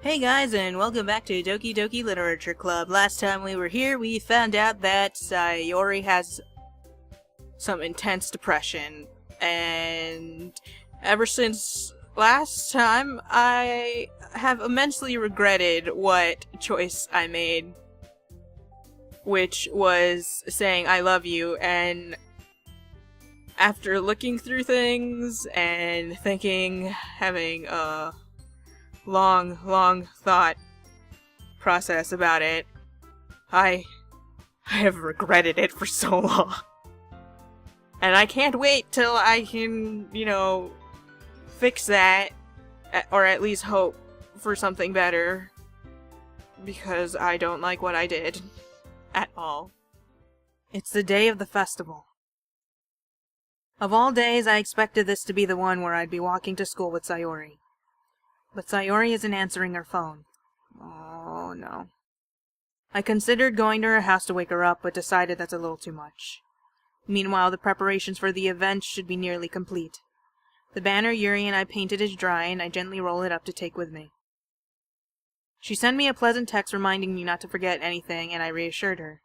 Hey guys, and welcome back to Doki Doki Literature Club. Last time we were here, we found out that Sayori has some intense depression, and ever since last time, I have immensely regretted what choice I made, which was saying I love you, and after looking through things and thinking, having a long thought process about it, I have regretted it for so long. And I can't wait till I can, fix that, or at least hope for something better, because I don't like what I did at all. It's the day of the festival. Of all days, I expected this to be the one where I'd be walking to school with Sayori. But Sayori isn't answering her phone. Oh, no. I considered going to her house to wake her up, but decided that's a little too much. Meanwhile, the preparations for the event should be nearly complete. The banner Yuri and I painted is dry, and I gently roll it up to take with me. She sent me a pleasant text reminding me not to forget anything, and I reassured her.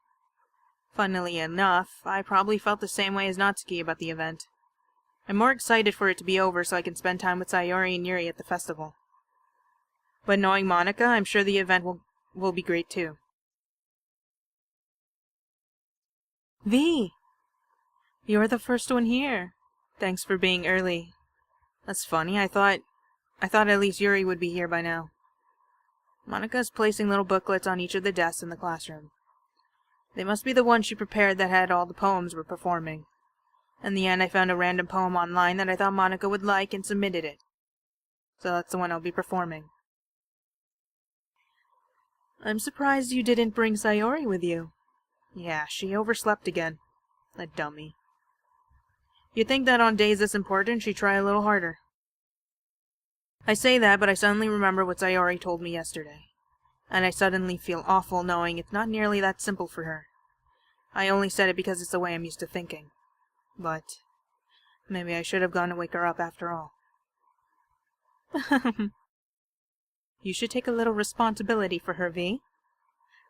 Funnily enough, I probably felt the same way as Natsuki about the event. I'm more excited for it to be over so I can spend time with Sayori and Yuri at the festival. But knowing Monica, I'm sure the event will be great too. V! You're the first one here. Thanks for being early. That's funny, I thought at least Yuri would be here by now. Monica's placing little booklets on each of the desks in the classroom. They must be the ones she prepared that had all the poems we're performing. In the end, I found a random poem online that I thought Monica would like and submitted it. So that's the one I'll be performing. I'm surprised you didn't bring Sayori with you. Yeah, she overslept again. A dummy. You'd think that on days this important, she'd try a little harder. I say that, but I suddenly remember what Sayori told me yesterday. And I suddenly feel awful knowing it's not nearly that simple for her. I only said it because it's the way I'm used to thinking. But maybe I should have gone to wake her up after all. You should take a little responsibility for her, V.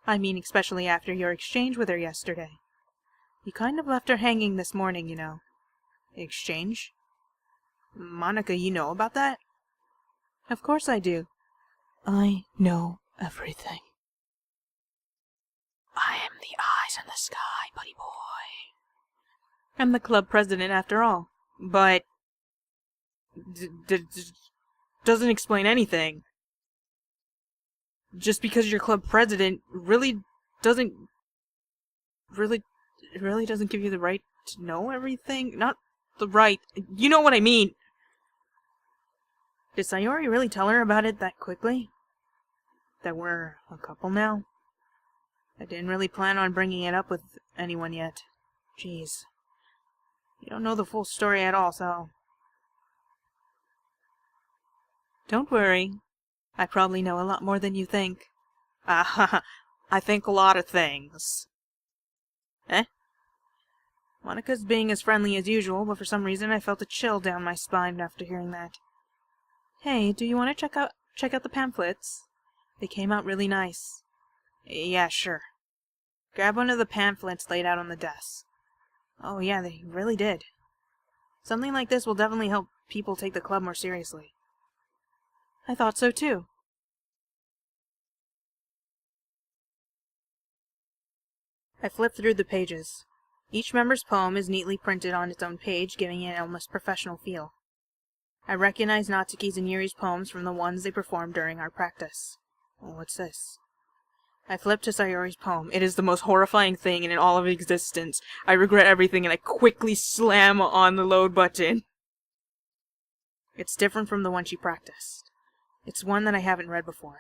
I mean, especially after your exchange with her yesterday. You kind of left her hanging this morning, you know. Exchange? Monica, you know about that? Of course I do. I know everything. I am the eyes in the sky, buddy boy. I'm the club president after all. But doesn't explain anything. Just because you're club president really doesn't give you the right to know everything. Not the right. You know what I mean. Did Sayori really tell her about it that quickly? That we're a couple now? I didn't really plan on bringing it up with anyone yet. Jeez. You don't know the full story at all, so... Don't worry. I probably know a lot more than you think. I think a lot of things. Eh? Monica's being as friendly as usual, but for some reason I felt a chill down my spine after hearing that. Hey, do you want to check out the pamphlets? They came out really nice. Yeah, sure. Grab one of the pamphlets laid out on the desk. Oh yeah, they really did. Something like this will definitely help people take the club more seriously. I thought so too. I flipped through the pages. Each member's poem is neatly printed on its own page, giving it an almost professional feel. I recognize Natsuki's and Yuri's poems from the ones they performed during our practice. Oh, what's this? I flipped to Sayori's poem. It is the most horrifying thing in all of existence. I regret everything, and I quickly slam on the load button. It's different from the one she practiced. It's one that I haven't read before.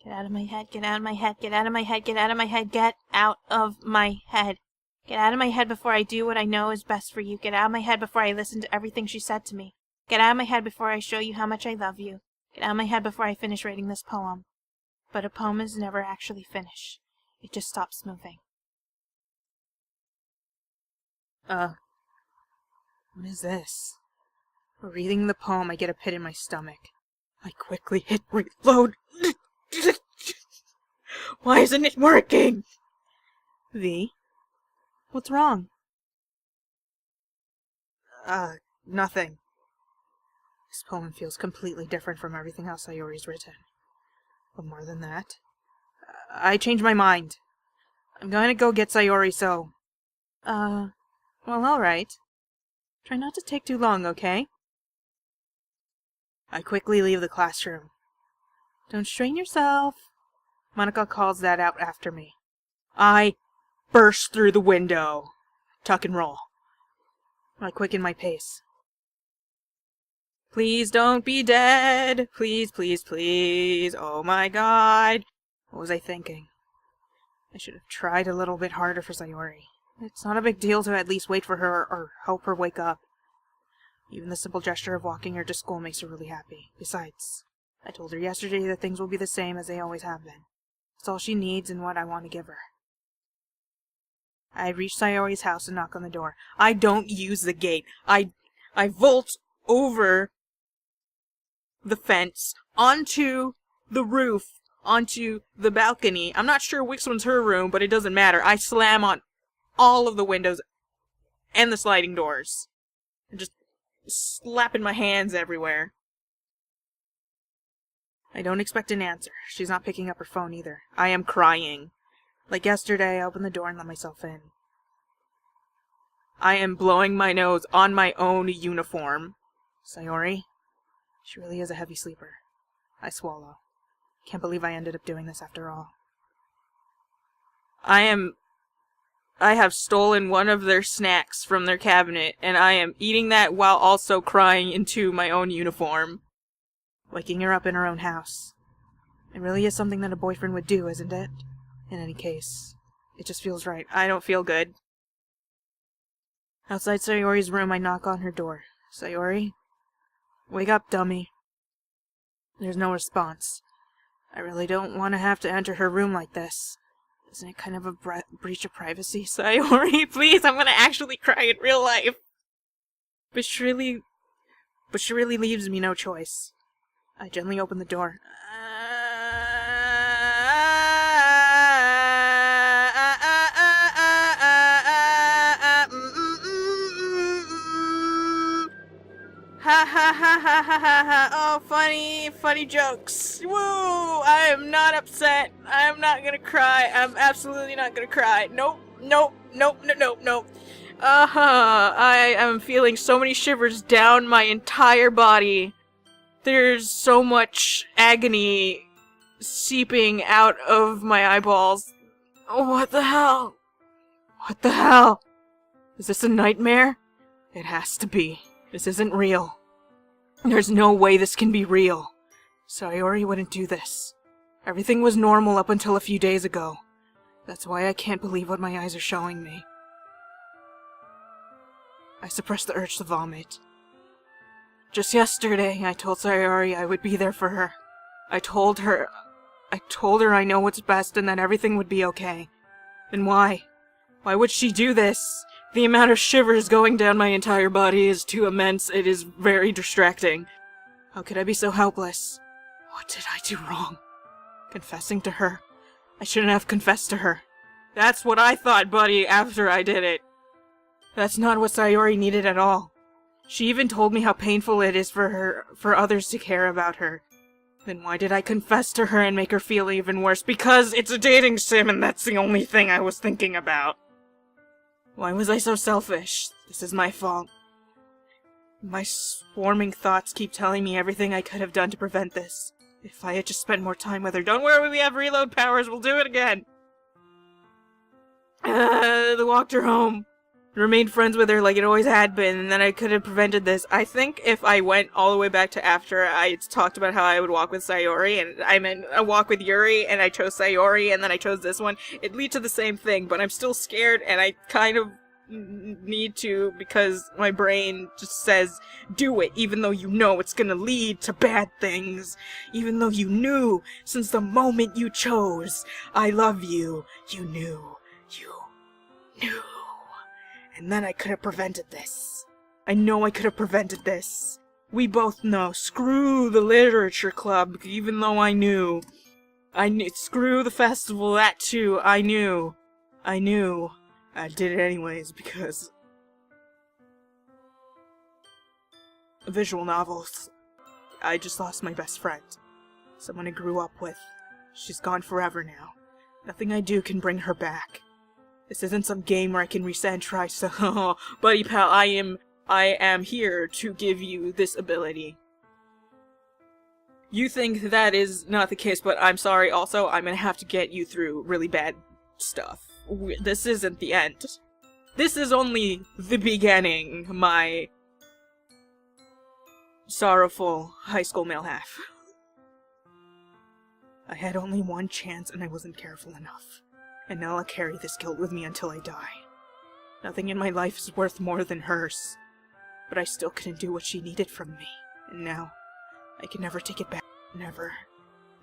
Get out of my head, get out of my head, get out of my head, get out of my head, get out of my head. Get out of my head before I do what I know is best for you. Get out of my head before I listen to everything she said to me. Get out of my head before I show you how much I love you. Get out of my head before I finish writing this poem. But a poem is never actually finished. It just stops moving. What is this? Reading the poem, I get a pit in my stomach. I quickly hit reload. Why isn't it working? V? What's wrong? Nothing. This poem feels completely different from everything else Sayori's written. But more than that, I changed my mind. I'm going to go get Sayori, so... well, alright. Try not to take too long, okay? I quickly leave the classroom. Don't strain yourself. Monica calls that out after me. I burst through the window. Tuck and roll. I quicken my pace. Please don't be dead. Please, please, please. Oh my god. What was I thinking? I should have tried a little bit harder for Sayori. It's not a big deal to at least wait for her or help her wake up. Even the simple gesture of walking her to school makes her really happy. Besides, I told her yesterday that things will be the same as they always have been. It's all she needs and what I want to give her. I reach Sayori's house and knock on the door. I don't use the gate. I vault over the fence, onto the roof, onto the balcony. I'm not sure which one's her room, but it doesn't matter. I slam on all of the windows and the sliding doors. And just slapping my hands everywhere. I don't expect an answer. She's not picking up her phone either. I am crying. Like yesterday, I opened the door and let myself in. I am blowing my nose on my own uniform. Sayori? She really is a heavy sleeper. I swallow. Can't believe I ended up doing this after all. I have stolen one of their snacks from their cabinet, and I am eating that while also crying into my own uniform. Waking her up in her own house. It really is something that a boyfriend would do, isn't it? In any case, it just feels right. I don't feel good. Outside Sayori's room, I knock on her door. Sayori? Wake up, dummy. There's no response. I really don't want to have to enter her room like this. Isn't it kind of a breach of privacy? Sayori, please, I'm gonna actually cry in real life. But she really leaves me no choice. I gently open the door. Ha ha ha ha ha ha ha. Oh, funny jokes. Woo! I am not upset. I am not gonna cry. I'm absolutely not gonna cry. Nope. I am feeling so many shivers down my entire body. There's so much agony seeping out of my eyeballs. Oh, what the hell? What the hell? Is this a nightmare? It has to be. This isn't real. There's no way this can be real. Sayori wouldn't do this. Everything was normal up until a few days ago. That's why I can't believe what my eyes are showing me. I suppress the urge to vomit. Just yesterday, I told Sayori I would be there for her. I told her I know what's best and that everything would be okay. Then why? Why would she do this? The amount of shivers going down my entire body is too immense. It is very distracting. How could I be so helpless? What did I do wrong? Confessing to her? I shouldn't have confessed to her. That's what I thought, buddy, after I did it. That's not what Sayori needed at all. She even told me how painful it is for others to care about her. Then why did I confess to her and make her feel even worse? Because it's a dating sim and that's the only thing I was thinking about. Why was I so selfish? This is my fault. My swarming thoughts keep telling me everything I could have done to prevent this. If I had just spent more time with her. Don't worry, we have reload powers, we'll do it again! Walked her home. remained friends with her like it always had been, and then I could have prevented this. I think if I went all the way back to after I talked about how I would walk with Sayori, and I meant a walk with Yuri, and I chose Sayori, and then I chose this one, it'd lead to the same thing, but I'm still scared, and I kind of need to, because my brain just says, do it, even though you know it's gonna lead to bad things. Even though you knew, since the moment you chose, I love you, you knew. And then I could have prevented this. I know I could have prevented this. We both know. Screw the literature club, even though I knew. Screw the festival, that too. I knew. I did it anyways, because... visual novels. I just lost my best friend. Someone I grew up with. She's gone forever now. Nothing I do can bring her back. This isn't some game where I can reset and try, so buddy pal, I am here to give you this ability. You think that is not the case, but I'm sorry, also, I'm gonna have to get you through really bad stuff. This isn't the end. This is only the beginning, my sorrowful high school male half. I had only one chance and I wasn't careful enough. And now I'll carry this guilt with me until I die. Nothing in my life is worth more than hers. But I still couldn't do what she needed from me. And now, I can never take it back. Never.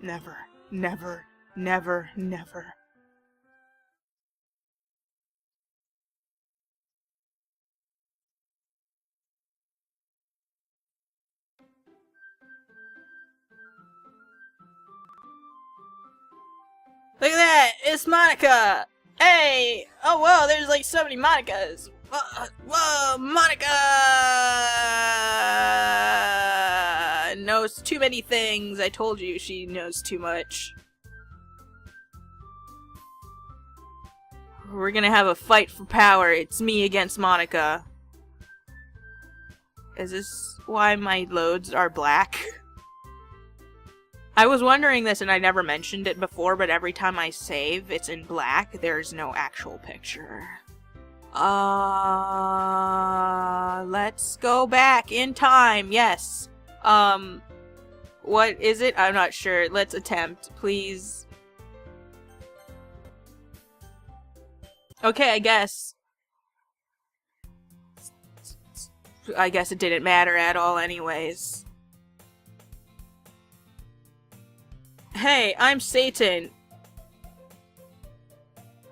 Never. Never. Never. Never. Look at that! It's Monica! Hey! Oh, whoa, there's like so many Monicas! Whoa, Monica! Knows too many things. I told you she knows too much. We're gonna have a fight for power. It's me against Monica. Is this why my loads are black? I was wondering this and I never mentioned it before, but every time I save, it's in black. There's no actual picture. Let's go back in time. Yes. What is it? I'm not sure. Let's attempt, please. Okay, I guess it didn't matter at all anyways. Hey, I'm Satan.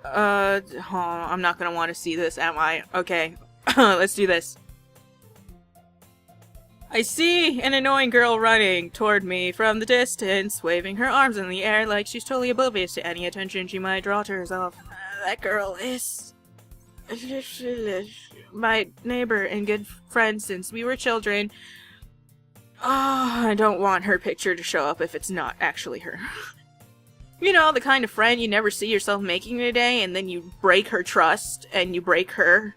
I'm not gonna want to see this, am I? Okay, let's do this. I see an annoying girl running toward me from the distance, waving her arms in the air like she's totally oblivious to any attention she might draw to herself. That girl is my neighbor and good friend since we were children. Oh, I don't want her picture to show up if it's not actually her. You know, the kind of friend you never see yourself making today, and then you break her trust, and you break her.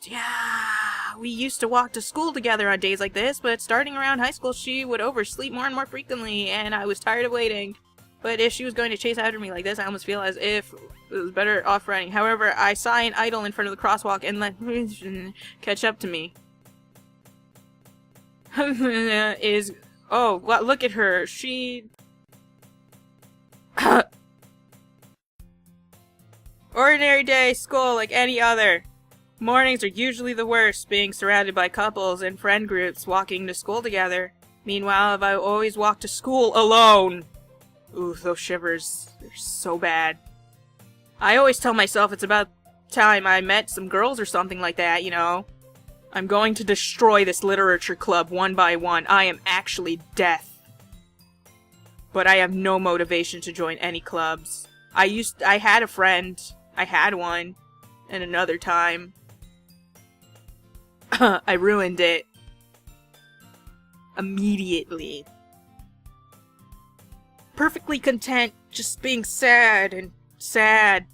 Yeah, we used to walk to school together on days like this, but starting around high school, she would oversleep more and more frequently, and I was tired of waiting. But if she was going to chase after me like this, I almost feel as if it was better off running. However, I saw an idol in front of the crosswalk and let catch up to me. Oh, well, look at her. She... Ordinary day, school like any other. Mornings are usually the worst, being surrounded by couples and friend groups walking to school together. Meanwhile, I always walk to school alone. Ooh, those shivers. They're so bad. I always tell myself it's about time I met some girls or something like that, you know. I'm going to destroy this literature club one by one. I am actually death. But I have no motivation to join any clubs. I had a friend. I had one. And another time. I ruined it. Immediately. Perfectly content, just being sad and sad.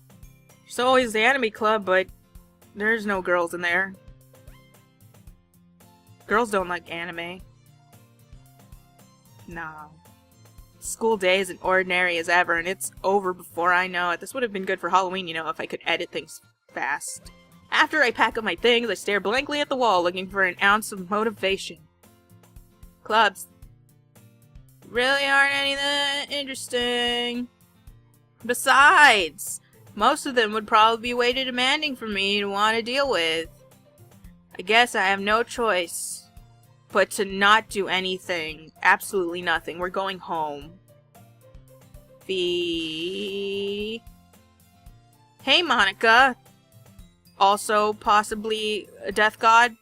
There's always the anime club, but there's no girls in there. Girls don't like anime. No. School day is as ordinary as ever, and it's over before I know it. This would have been good for Halloween, you know, if I could edit things fast. After I pack up my things, I stare blankly at the wall, looking for an ounce of motivation. Clubs really aren't any that interesting. Besides, most of them would probably be way too demanding for me to want to deal with. I guess I have no choice but to not do anything. Absolutely nothing. We're going home. Hey, Monica. Also, possibly a death god.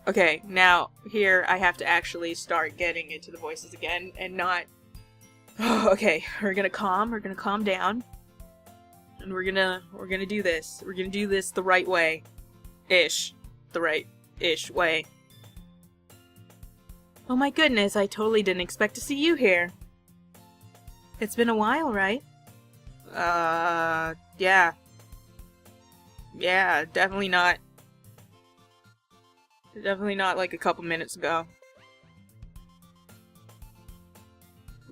Okay, now, here I have to actually start getting into the voices again and not... Okay, we're gonna calm down. And we're gonna do this. We're gonna do this the right way. Ish. The right-ish way. Oh my goodness, I totally didn't expect to see you here. It's been a while, right? Yeah. Yeah, definitely not. Definitely not like a couple minutes ago.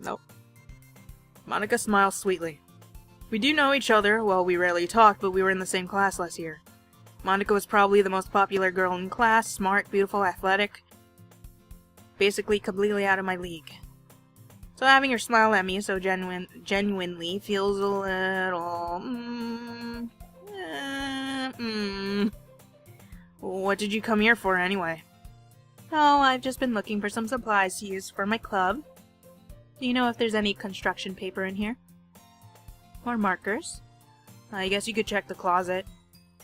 Nope. Monica smiles sweetly. We do know each other. Well, we rarely talked, but we were in the same class last year. Monica was probably the most popular girl in class, smart, beautiful, athletic. Basically completely out of my league. So having her smile at me so genuinely feels a little... What did you come here for anyway? Oh, I've just been looking for some supplies to use for my club. Do you know if there's any construction paper in here? Or markers? I guess you could check the closet.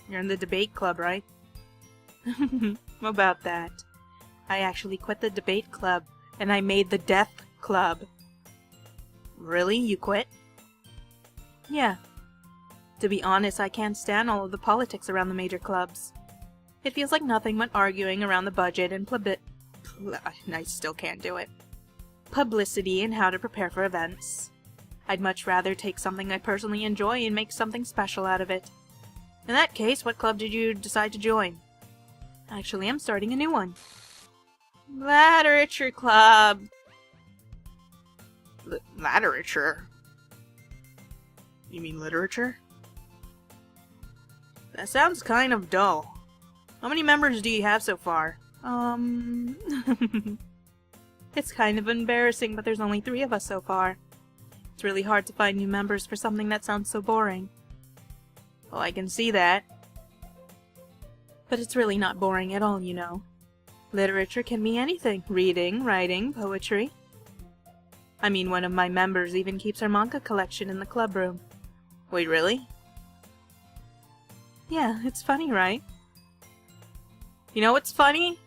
You're in the debate club, right? About that. I actually quit the debate club, and I made the death club. Really? You quit? Yeah. To be honest, I can't stand all of the politics around the major clubs. It feels like nothing but arguing around the budget and I still can't do it. Publicity and how to prepare for events. I'd much rather take something I personally enjoy and make something special out of it. In that case, what club did you decide to join? Actually, I'm starting a new one. Literature club. Literature? You mean literature? That sounds kind of dull. How many members do you have so far? It's kind of embarrassing, but there's only 3 of us so far. It's really hard to find new members for something that sounds so boring. Well, I can see that. But it's really not boring at all, you know. Literature can be anything. Reading, writing, poetry. I mean, one of my members even keeps her manga collection in the club room. Wait, really? Yeah, it's funny, right? You know what's funny?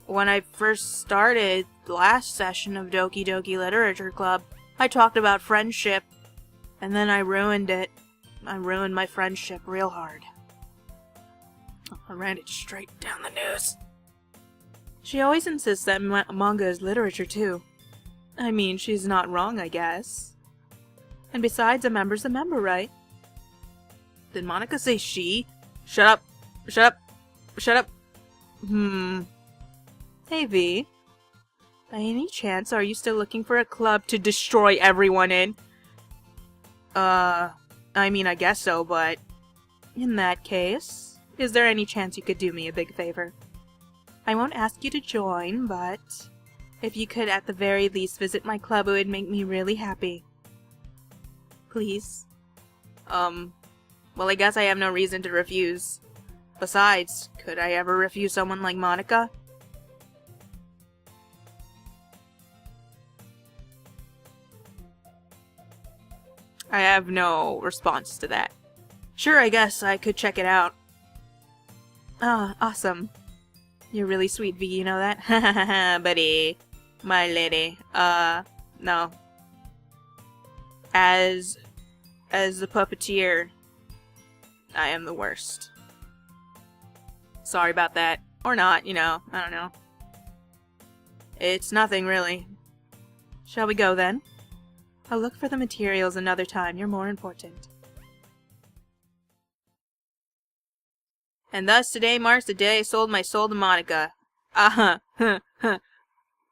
When I first started the last session of Doki Doki Literature Club, I talked about friendship, and then I ruined it. I ruined my friendship real hard. I ran it straight down the nose. She always insists that manga is literature too. I mean, she's not wrong, I guess. And besides, a member's a member, right? Did Monica say she? Shut up! Shut up! Shut up! Hey, V. By any chance, are you still looking for a club to destroy everyone in? I mean, I guess so, but... In that case, is there any chance you could do me a big favor? I won't ask you to join, but... if you could at the very least visit my club, it would make me really happy. Please? Well, I guess I have no reason to refuse. Besides, could I ever refuse someone like Monica? I have no response to that. Sure, I guess I could check it out. Ah, awesome. You're really sweet, V, you know that? Hahaha, buddy. My lady. No. As the puppeteer, I am the worst. Sorry about that. Or not, you know. I don't know. It's nothing, really. Shall we go, then? I'll look for the materials another time. You're more important. And thus today marks the day I sold my soul to Monica.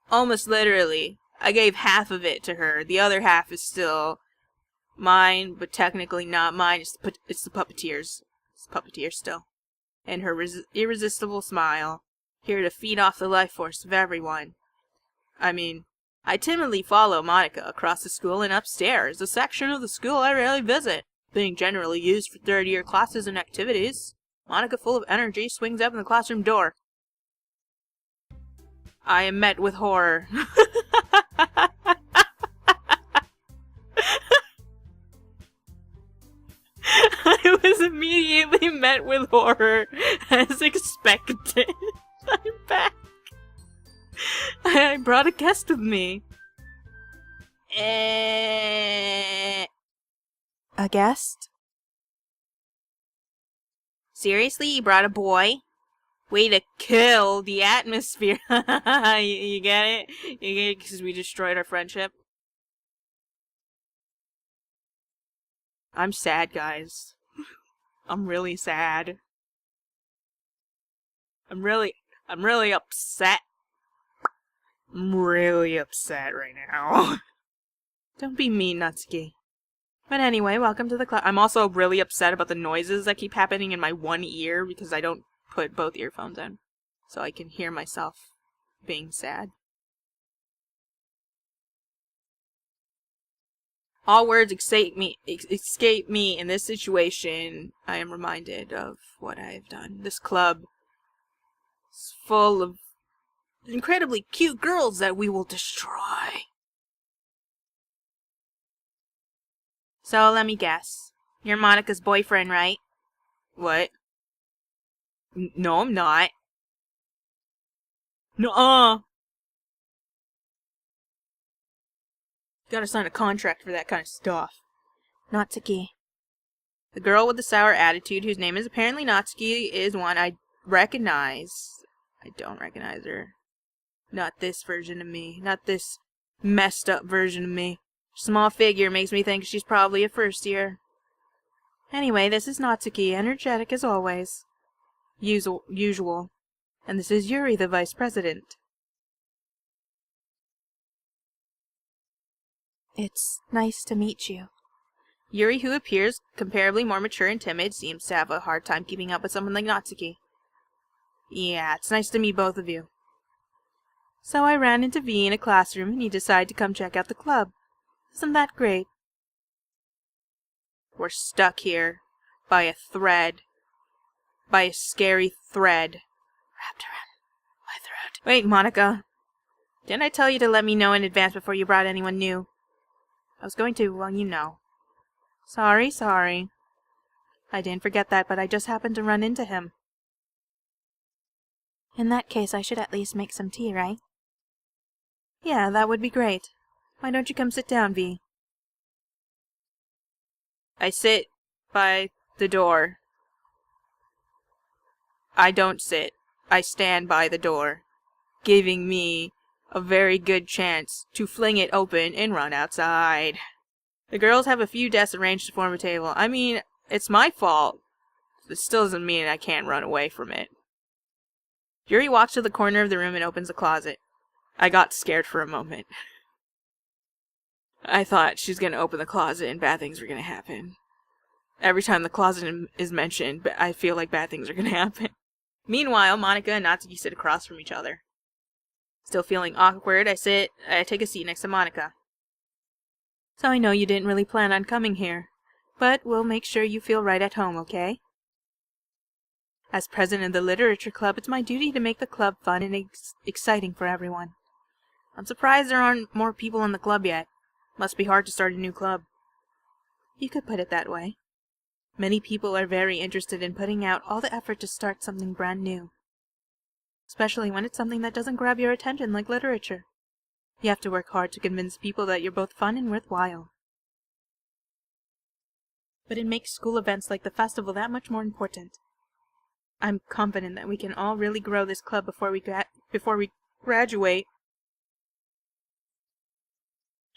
Almost literally. I gave half of it to her. The other half is still Mine, but technically not mine. It's the puppeteer's. It's the puppeteer still. And her irresistible smile, here to feed off the life force of everyone. I mean, I timidly follow Monica across the school and upstairs, a section of the school I rarely visit, being generally used for third-year classes and activities. Monica, full of energy, swings open the classroom door. I am met with horror. I was immediately met with horror, as expected. I'm back. I brought a guest with me. A guest? Seriously, you brought a boy? Way to kill the atmosphere. You get it? You get it because we destroyed our friendship? I'm sad, guys. I'm really sad. I'm really upset. I'm really upset right now. Don't be mean, Natsuki. But anyway, welcome to the class. I'm also really upset about the noises that keep happening in my one ear because I don't put both earphones in. So I can hear myself being sad. All words escape me in this situation. I am reminded of what I have done. This club is full of incredibly cute girls that we will destroy. So, let me guess. You're Monica's boyfriend, right? What? No, I'm not. Nuh-uh. Gotta sign a contract for that kind of stuff. Natsuki. The girl with the sour attitude, whose name is apparently Natsuki, is one I recognize. I don't recognize her. Not this version of me. Not this messed up version of me. Small figure makes me think she's probably a first year. Anyway, this is Natsuki, energetic as always. Usual. And this is Yuri, the vice president. It's nice to meet you. Yuri, who appears comparably more mature and timid, seems to have a hard time keeping up with someone like Natsuki. Yeah, it's nice to meet both of you. So I ran into V in a classroom and he decided to come check out the club. Isn't that great? We're stuck here by a thread. By a scary thread. Wrapped around my throat. Wait, Monica. Didn't I tell you to let me know in advance before you brought anyone new? I was going to, well, you know. Sorry. I didn't forget that, but I just happened to run into him. In that case, I should at least make some tea, right? Yeah, that would be great. Why don't you come sit down, V? I sit by the door. I don't sit. I stand by the door, giving me a very good chance to fling it open and run outside. The girls have a few desks arranged to form a table. I mean, it's my fault. It still doesn't mean I can't run away from it. Yuri walks to the corner of the room and opens a closet. I got scared for a moment. I thought she's gonna open the closet and bad things were gonna happen. Every time the closet is mentioned, I feel like bad things are gonna happen. Meanwhile, Monica and Natsuki sit across from each other. Still feeling awkward, I take a seat next to Monica. So I know you didn't really plan on coming here, but we'll make sure you feel right at home, okay? As president of the literature club, it's my duty to make the club fun and exciting for everyone. I'm surprised there aren't more people in the club yet. Must be hard to start a new club. You could put it that way. Many people are very interested in putting out all the effort to start something brand new. Especially when it's something that doesn't grab your attention like literature. You have to work hard to convince people that you're both fun and worthwhile. But it makes school events like the festival that much more important. I'm confident that we can all really grow this club before we graduate.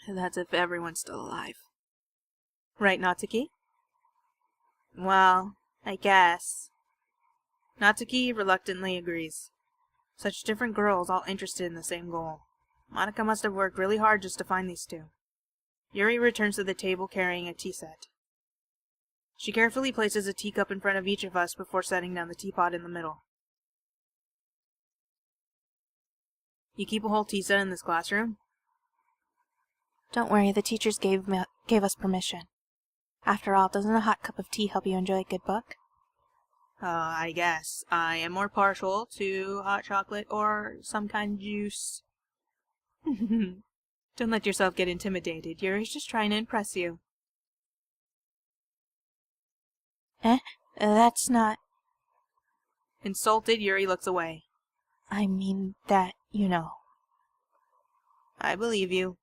That's if everyone's still alive. Right, Natsuki? Well, I guess. Natsuki reluctantly agrees. Such different girls, all interested in the same goal. Monica must have worked really hard just to find these two. Yuri returns to the table carrying a tea set. She carefully places a teacup in front of each of us before setting down the teapot in the middle. You keep a whole tea set in this classroom? Don't worry, the teachers gave us permission. After all, doesn't a hot cup of tea help you enjoy a good book? I guess. I am more partial to hot chocolate or some kind of juice. Don't let yourself get intimidated. Yuri's just trying to impress you. That's not... Insulted, Yuri looks away. I mean that, you know. I believe you.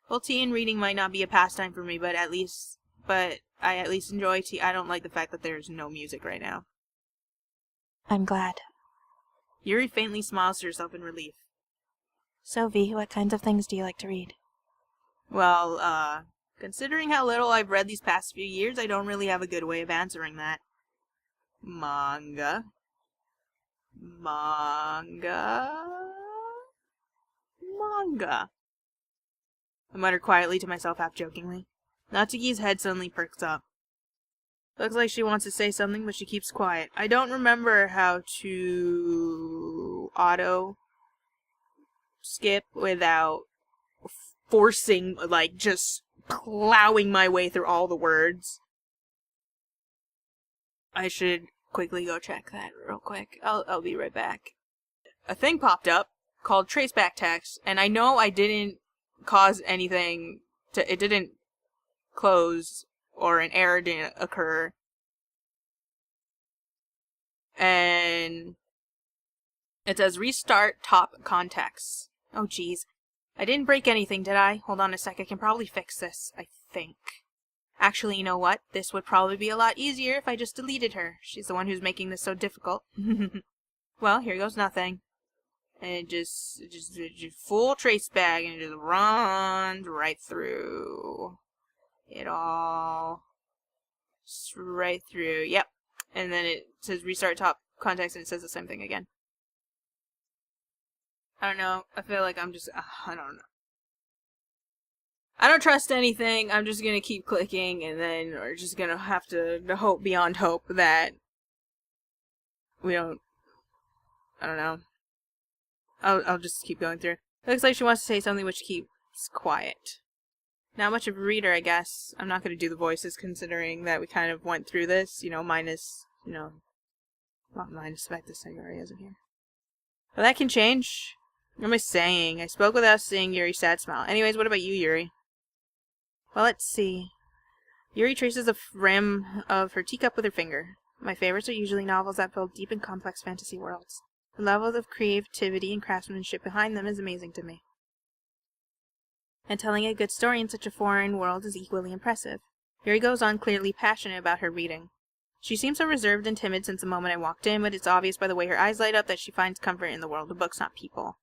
Well, tea and reading might not be a pastime for me, but I at least enjoy tea. I don't like the fact that there's no music right now. I'm glad. Yuri faintly smiles to herself in relief. So, V, what kinds of things do you like to read? Well, considering how little I've read these past few years, I don't really have a good way of answering that. Manga. I mutter quietly to myself half-jokingly. Natsuki's head suddenly perks up. Looks like she wants to say something, but she keeps quiet. I don't remember how to auto-skip without forcing, like, just plowing my way through all the words. I should quickly go check that real quick. I'll be right back. A thing popped up called traceback text, and I know I didn't cause anything to, it didn't close or an error didn't occur. And it says restart top context. Oh geez. I didn't break anything, did I? Hold on a sec, I can probably fix this, I think. Actually, you know what? This would probably be a lot easier if I just deleted her. She's the one who's making this so difficult. Well, here goes nothing. And it just full trace bag and it just runs right through it all. Right through. Yep. And then it says restart top context and it says the same thing again. I don't know. I feel like I'm just, I don't know. I don't trust anything. I'm just gonna keep clicking and then we're just gonna have to hope beyond hope that we don't, I don't know. I'll just keep going through. It looks like she wants to say something which keeps quiet. Not much of a reader, I guess. I'm not going to do the voices considering that we kind of went through this, minus, not minus the fact that Sayori isn't here. But that can change. What am I saying? I spoke without seeing Yuri's sad smile. Anyways, what about you, Yuri? Well, let's see. Yuri traces the rim of her teacup with her finger. My favorites are usually novels that build deep and complex fantasy worlds. The level of creativity and craftsmanship behind them is amazing to me. And telling a good story in such a foreign world is equally impressive. Yuri goes on, clearly passionate about her reading. She seems so reserved and timid since the moment I walked in, but it's obvious by the way her eyes light up that she finds comfort in the world of books, not people.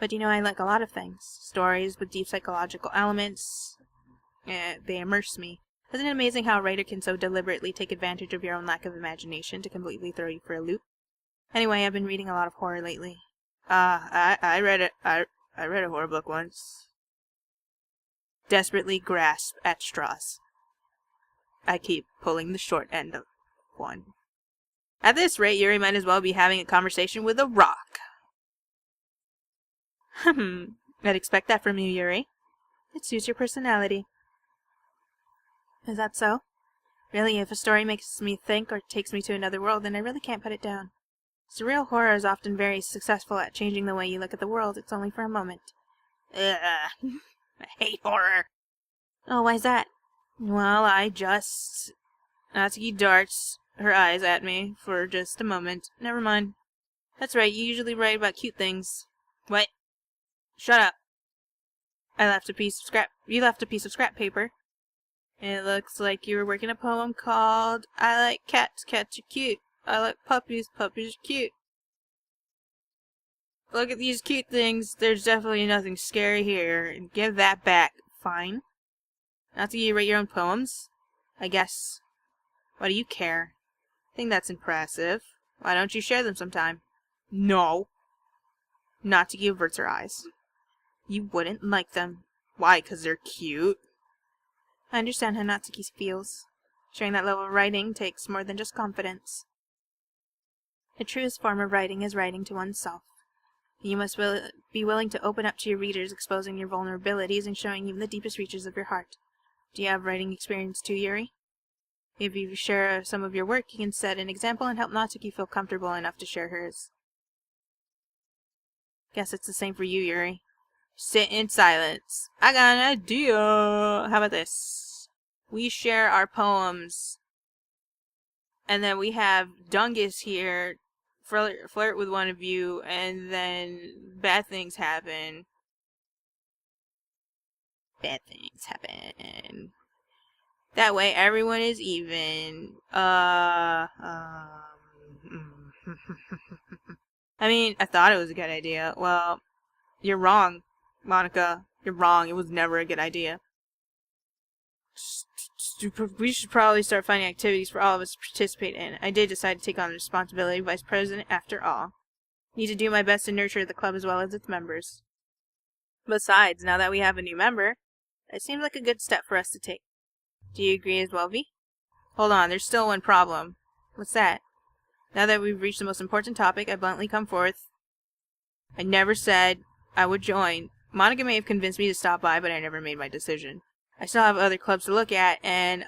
But I like a lot of things. Stories with deep psychological elements. They immerse me. Isn't it amazing how a writer can so deliberately take advantage of your own lack of imagination to completely throw you for a loop? Anyway, I've been reading a lot of horror lately. I read a horror book once. Desperately grasp at straws. I keep pulling the short end of one. At this rate, Yuri might as well be having a conversation with a rock. I'd expect that from you, Yuri. It suits your personality. Is that so? Really, if a story makes me think or takes me to another world, then I really can't put it down. Surreal horror is often very successful at changing the way you look at the world. It's only for a moment. Ugh. I hate horror. Oh, why's that? Well, Natsuki darts her eyes at me for just a moment. Never mind. That's right, you usually write about cute things. What? Shut up. You left a piece of scrap paper. It looks like you were working a poem called I Like Cats, Cats Are Cute. I like puppies, puppies are cute. Look at these cute things. There's definitely nothing scary here. Give that back. Fine. Not to you write your own poems? I guess. Why do you care? I think that's impressive. Why don't you share them sometime? No. Natsuki averts her eyes. You wouldn't like them. Why? 'Cause they're cute? I understand how Natsuki feels. Sharing that level of writing takes more than just confidence. The truest form of writing is writing to oneself. You must be willing to open up to your readers, exposing your vulnerabilities and showing even the deepest reaches of your heart. Do you have writing experience too, Yuri? If you share some of your work, you can set an example and help Natsuki feel comfortable enough to share hers. Guess it's the same for you, Yuri. Sit in silence. I got an idea. How about this? We share our poems. And then we have Dungus here flirt with one of you, and then bad things happen. Bad things happen. That way everyone is even. I mean, I thought it was a good idea. Well, you're wrong, Monica. You're wrong. It was never a good idea. We should probably start finding activities for all of us to participate in. I did decide to take on the responsibility of vice president after all. Need to do my best to nurture the club as well as its members. Besides, now that we have a new member, it seems like a good step for us to take. Do you agree as well, V? Hold on, there's still one problem. What's that? Now that we've reached the most important topic, I bluntly come forth. I never said I would join. Monica may have convinced me to stop by, but I never made my decision. I still have other clubs to look at, and,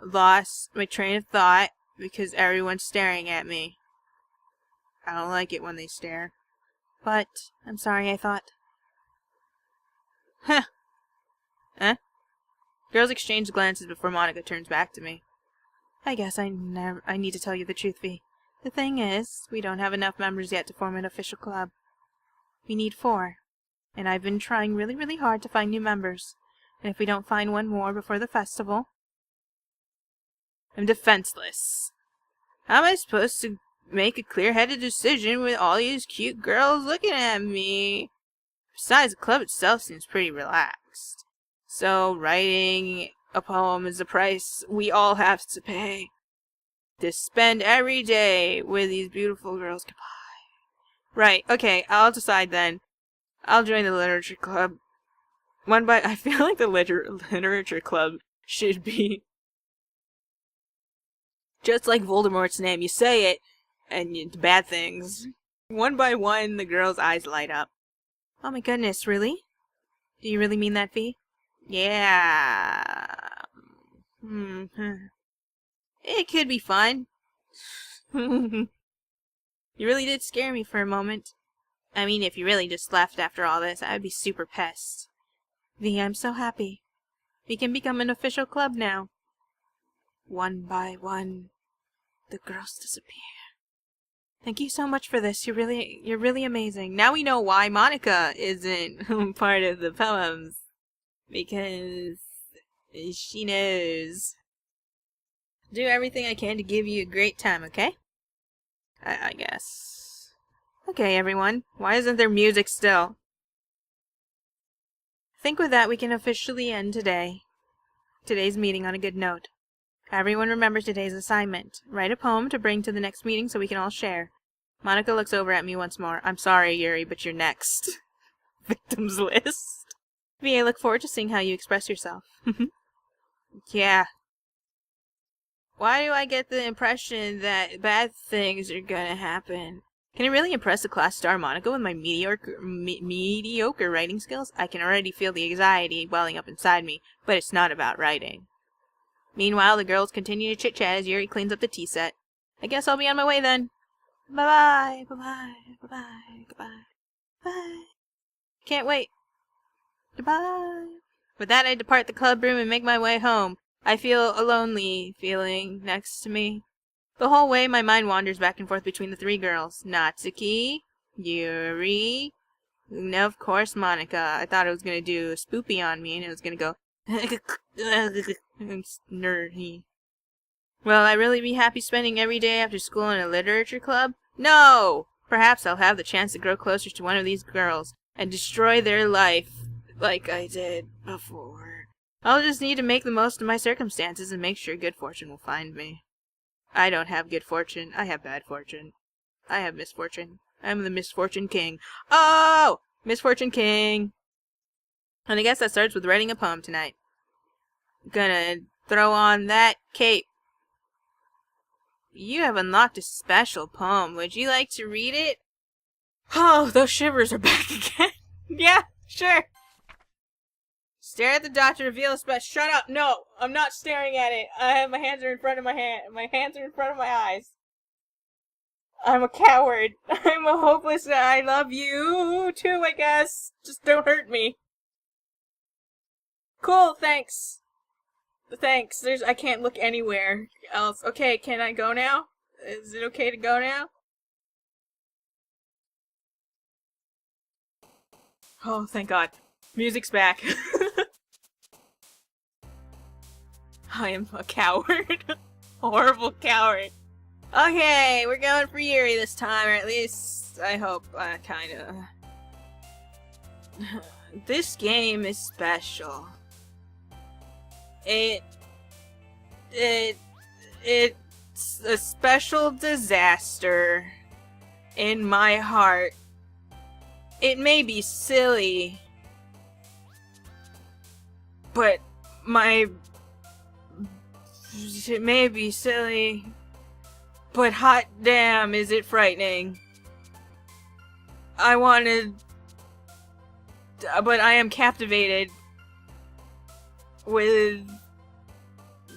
lost my train of thought because everyone's staring at me. I don't like it when they stare. But, I'm sorry, I thought. Huh. Eh? Girls exchange glances before Monica turns back to me. I guess I need to tell you the truth, V. The thing is, we don't have enough members yet to form an official club. We need 4. And I've been trying really, really hard to find new members. And if we don't find one more before the festival, I'm defenseless. How am I supposed to make a clear-headed decision with all these cute girls looking at me? Besides, the club itself seems pretty relaxed. So, writing a poem is a price we all have to pay. To spend every day with these beautiful girls. Goodbye. Right, okay, I'll decide then. I'll join the literature club. I feel like the literature club should be just like Voldemort's name. You say it, and bad things. One by one, the girl's eyes light up. Oh my goodness, really? Do you really mean that, V? Yeah. It could be fun. You really did scare me for a moment. I mean, if you really just left after all this, I'd be super pissed. V, I'm so happy. We can become an official club now. One by one, the girls disappear. Thank you so much for this. You're really amazing. Now we know why Monica isn't part of the poems. Because she knows. Do everything I can to give you a great time, okay? I guess. Okay, everyone. Why isn't there music still? I think with that we can officially end today's meeting on a good note. Everyone remember today's assignment. Write a poem to bring to the next meeting so we can all share. Monica looks over at me once more. I'm sorry, Yuri, but you're next. Victims list. V, I look forward to seeing how you express yourself. Yeah. Why do I get the impression that bad things are gonna happen? Can I really impress the class star Monica with my mediocre writing skills? I can already feel the anxiety welling up inside me, but it's not about writing. Meanwhile, the girls continue to chit-chat as Yuri cleans up the tea set. I guess I'll be on my way then. Bye-bye, bye-bye, bye-bye, goodbye, bye. Can't wait. Goodbye. With that, I depart the club room and make my way home. I feel a lonely feeling next to me. The whole way, my mind wanders back and forth between the 3 girls. Natsuki, Yuri, and of course Monica. I thought it was going to do a spoopy on me and it was going to go nerdy. Will I really be happy spending every day after school in a literature club? No! Perhaps I'll have the chance to grow closer to one of these girls and destroy their life like I did before. I'll just need to make the most of my circumstances and make sure good fortune will find me. I don't have good fortune. I have bad fortune. I have misfortune. I'm the misfortune king. Oh! Misfortune king! And I guess that starts with writing a poem tonight. Gonna throw on that cape. You have unlocked a special poem. Would you like to read it? Oh, those shivers are back again. Yeah, sure. Stare at the doctor, reveal a special. Shut up! No, I'm not staring at it. My hands are in front of my hand. My hands are in front of my eyes. I'm a coward. I'm a hopeless. I love you too, I guess. Just don't hurt me. Cool, thanks. Thanks. I can't look anywhere else. Okay, can I go now? Is it okay to go now? Oh, thank God. Music's back. I am a coward. A horrible coward. Okay, we're going for Yuri this time, or at least I hope, kinda. This game is special. It's a special disaster in my heart. It may be silly, but it may be silly, but hot damn is it frightening. But I am captivated with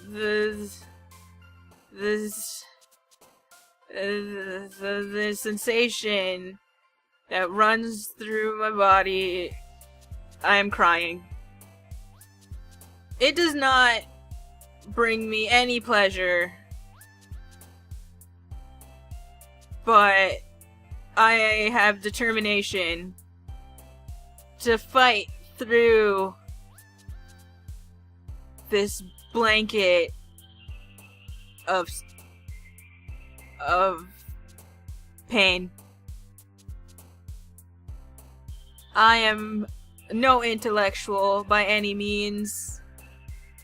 the sensation that runs through my body. I am crying. It does not bring me any pleasure, but I have determination to fight through this blanket of pain. I am no intellectual by any means,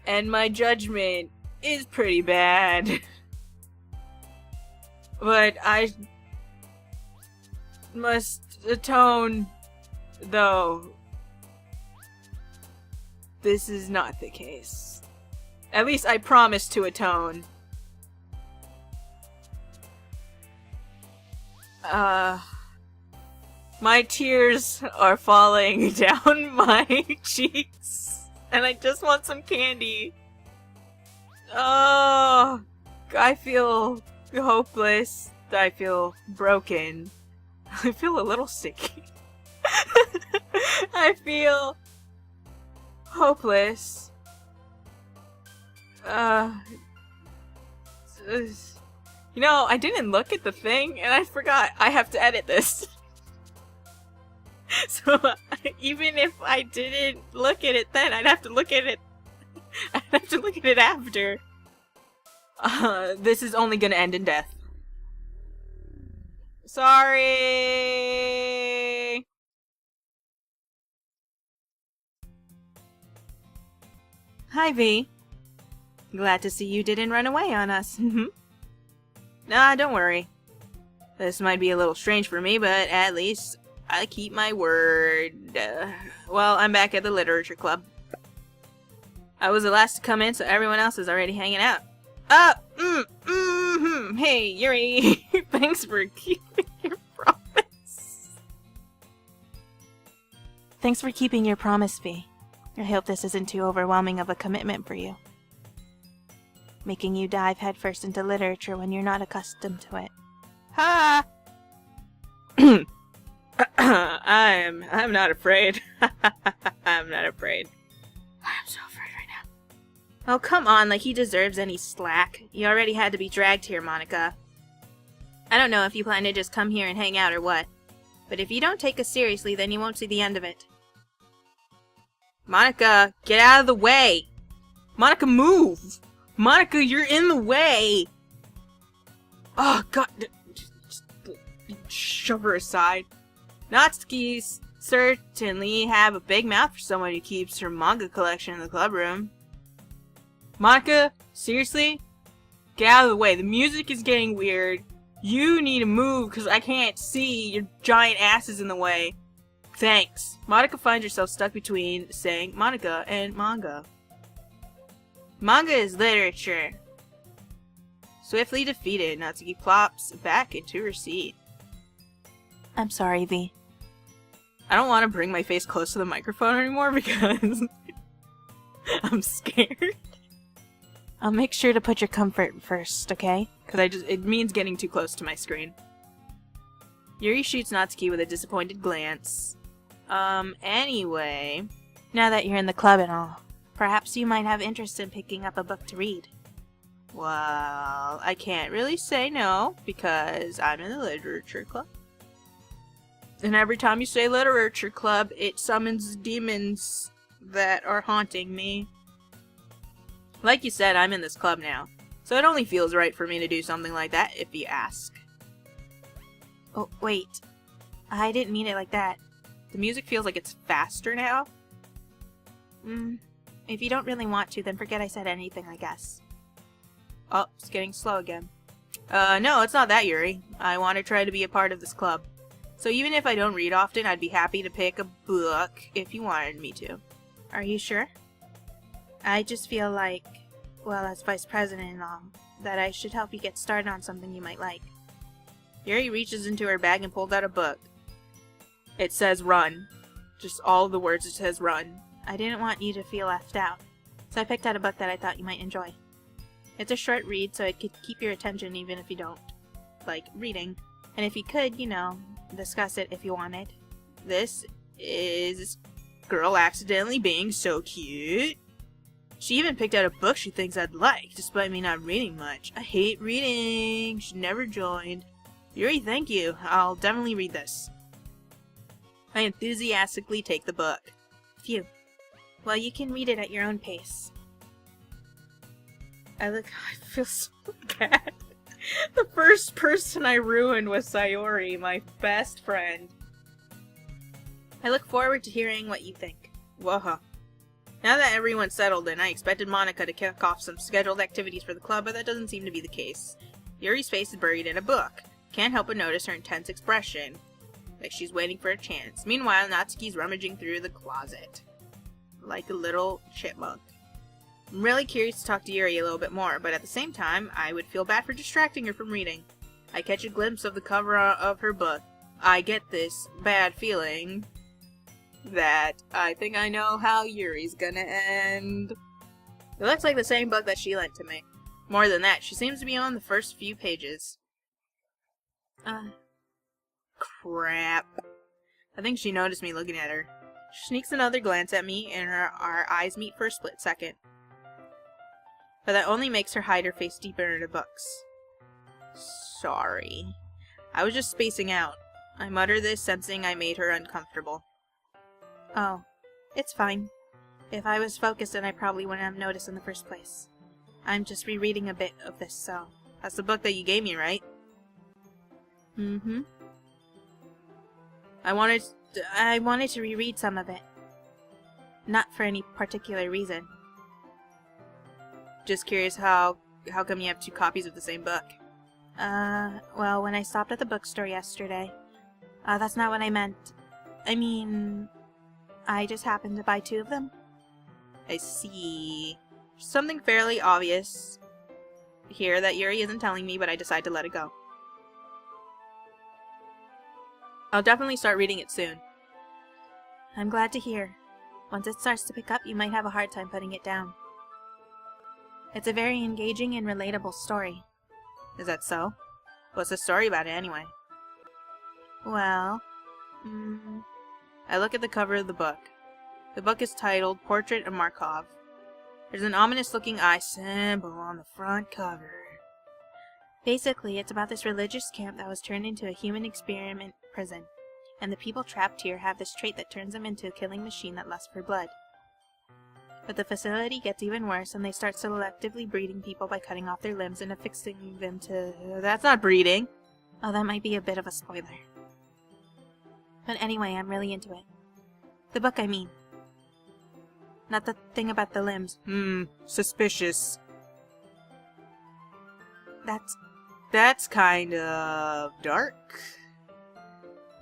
and my judgment is pretty bad. But I must atone, though this is not the case. At least I promise to atone. My tears are falling down my cheeks, and I just want some candy. Oh, I feel hopeless. I feel broken. I feel a little sick. I feel hopeless. You know, I didn't look at the thing, and I forgot I have to edit this. So, even if I didn't look at it then, I'd have to look at it. I'd have to look at it after. This is only gonna end in death. Sorry! Hi, V. Glad to see you didn't run away on us. Nah, don't worry. This might be a little strange for me, but at least I keep my word. Well, I'm back at the literature club. I was the last to come in, so everyone else is already hanging out. Hey, Yuri. Thanks for keeping your promise. Thanks for keeping your promise, V. I hope this isn't too overwhelming of a commitment for you. Making you dive headfirst into literature when you're not accustomed to it. Ha! I'm not afraid. I'm not afraid. I'm so afraid right now. Oh, come on, like he deserves any slack. You already had to be dragged here, Monica. I don't know if you plan to just come here and hang out or what, but if you don't take us seriously, then you won't see the end of it. Monica, get out of the way! Monica, move! Monica, you're in the way! Oh, God. Just shove her aside. Natsuki's certainly have a big mouth for someone who keeps her manga collection in the club room. Monica, seriously? Get out of the way. The music is getting weird. You need to move because I can't see. Your giant ass is in the way. Thanks. Monica finds herself stuck between saying Monica and manga. Manga is literature. Swiftly defeated, Natsuki plops back into her seat. I'm sorry, V. I don't want to bring my face close to the microphone anymore because I'm scared. I'll make sure to put your comfort first, okay? Because it means getting too close to my screen. Yuri shoots Natsuki with a disappointed glance. Anyway. Now that you're in the club and all, perhaps you might have interest in picking up a book to read. Well, I can't really say no, because I'm in the literature club. And every time you say literature club, it summons demons that are haunting me. Like you said, I'm in this club now, so it only feels right for me to do something like that if you ask. Oh, wait. I didn't mean it like that. The music feels like it's faster now. If you don't really want to, then forget I said anything, I guess. Oh, it's getting slow again. No, it's not that, Yuri. I want to try to be a part of this club. So even if I don't read often, I'd be happy to pick a book if you wanted me to. Are you sure? I just feel like, well, as vice president and all, that I should help you get started on something you might like. Yuri reaches into her bag and pulls out a book. It says run. Just all the words, it says run. I didn't want you to feel left out, so I picked out a book that I thought you might enjoy. It's a short read, so it could keep your attention even if you don't like reading. And if you could, you know, discuss it if you wanted. This is girl accidentally being so cute. She even picked out a book she thinks I'd like, despite me not reading much. I hate reading. Should never joined. Yuri, thank you. I'll definitely read this. I enthusiastically take the book. Phew. Well, you can read it at your own pace. I feel so bad. The first person I ruined was Sayori, my best friend. I look forward to hearing what you think. Whoa. Now that everyone's settled in, I expected Monica to kick off some scheduled activities for the club, but that doesn't seem to be the case. Yuri's face is buried in a book. Can't help but notice her intense expression, like she's waiting for a chance. Meanwhile, Natsuki's rummaging through the closet, like a little chipmunk. I'm really curious to talk to Yuri a little bit more, but at the same time, I would feel bad for distracting her from reading. I catch a glimpse of the cover of her book. I get this bad feeling that I think I know how Yuri's gonna end. It looks like the same book that she lent to me. More than that, she seems to be on the first few pages. Crap. I think she noticed me looking at her. She sneaks another glance at me, and our eyes meet for a split second. But that only makes her hide her face deeper into books. Sorry. I was just spacing out. I mutter this, sensing I made her uncomfortable. Oh, it's fine. If I was focused, then I probably wouldn't have noticed in the first place. I'm just rereading a bit of this, so... That's the book that you gave me, right? Mm-hmm. I wanted to reread some of it. Not for any particular reason. Just curious how come you have two copies of the same book? Well, when I stopped at the bookstore yesterday... that's not what I meant. I mean... I just happened to buy two of them. I see. Something fairly obvious here that Yuri isn't telling me, but I decide to let it go. I'll definitely start reading it soon. I'm glad to hear. Once it starts to pick up, you might have a hard time putting it down. It's a very engaging and relatable story. Is that so? What's the story about it anyway? Well, I look at the cover of the book. The book is titled Portrait of Markov. There's an ominous-looking eye symbol on the front cover. Basically, it's about this religious camp that was turned into a human experiment prison, and the people trapped here have this trait that turns them into a killing machine that lusts for blood. But the facility gets even worse, and they start selectively breeding people by cutting off their limbs and affixing them to... That's not breeding! Oh, that might be a bit of a spoiler. But anyway, I'm really into it. The book, I mean. Not the thing about the limbs. Suspicious. That's kind of dark.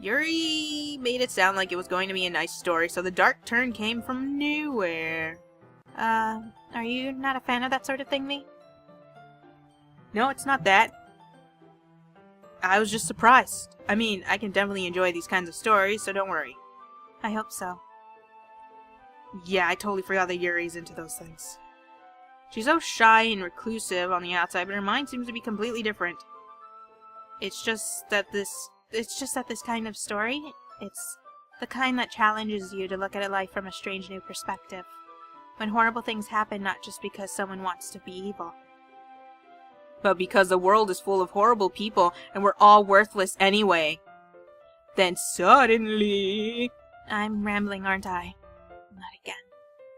Yuri made it sound like it was going to be a nice story, so the dark turn came from nowhere. Are you not a fan of that sort of thing, me? No, it's not that. I was just surprised. I mean, I can definitely enjoy these kinds of stories, so don't worry. I hope so. Yeah, I totally forgot that Yuri's into those things. She's so shy and reclusive on the outside, but her mind seems to be completely different. It's just that this kind of story, it's the kind that challenges you to look at life from a strange new perspective. When horrible things happen not just because someone wants to be evil, but because the world is full of horrible people and we're all worthless anyway. Then suddenly... I'm rambling, aren't I? Not again.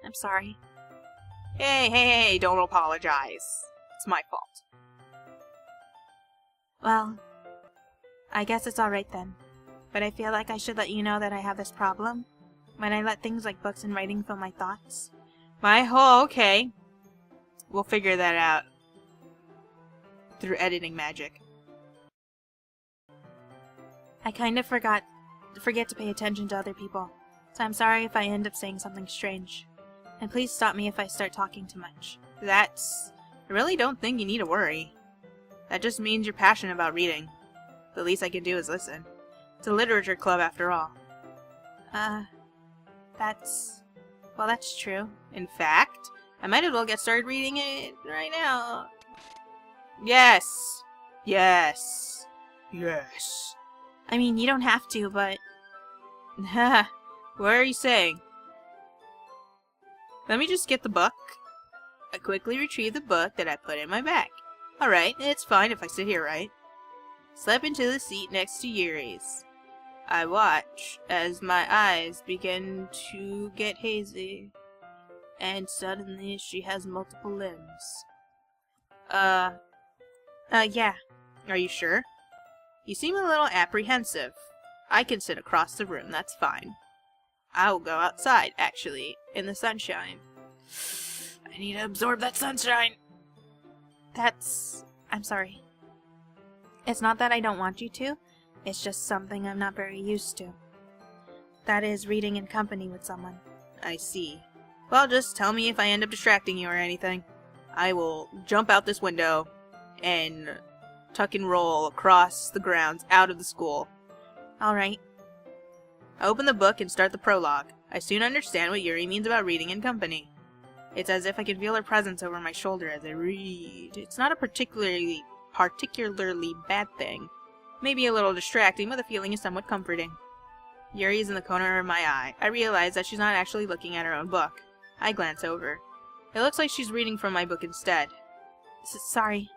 I'm sorry. Hey, don't apologize. It's my fault. Well, I guess it's alright then. But I feel like I should let you know that I have this problem. When I let things like books and writing fill my thoughts. Okay. We'll figure that out. Through editing magic. I kind of forget to pay attention to other people. So I'm sorry if I end up saying something strange. And please stop me if I start talking too much. I really don't think you need to worry. That just means you're passionate about reading. The least I can do is listen. It's a literature club after all. That's true. In fact, I might as well get started reading it right now. Yes. I mean, you don't have to, but... What are you saying? Let me just get the book. I quickly retrieve the book that I put in my bag. Alright, it's fine if I sit here, right? Slip into the seat next to Yuri's. I watch as my eyes begin to get hazy. And suddenly she has multiple limbs. Yeah. Are you sure? You seem a little apprehensive. I can sit across the room, that's fine. I will go outside, actually, in the sunshine. I need to absorb that sunshine. I'm sorry. It's not that I don't want you to, it's just something I'm not very used to. That is, reading in company with someone. I see. Well, just tell me if I end up distracting you or anything. I will jump out this window and tuck and roll across the grounds out of the school. Alright. I open the book and start the prologue. I soon understand what Yuri means about reading in company. It's as if I can feel her presence over my shoulder as I read. It's not a particularly bad thing. Maybe a little distracting, but the feeling is somewhat comforting. Yuri is in the corner of my eye. I realize that she's not actually looking at her own book. I glance over. It looks like she's reading from my book instead. Sorry.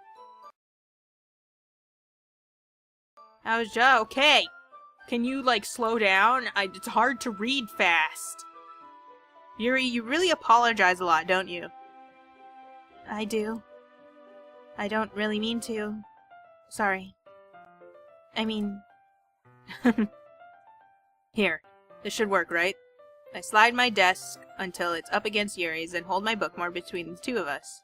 Okay. Can you, slow down? It's hard to read fast. Yuri, you really apologize a lot, don't you? I do. I don't really mean to. Sorry. I mean... Here. This should work, right? I slide my desk until it's up against Yuri's and hold my book more between the two of us.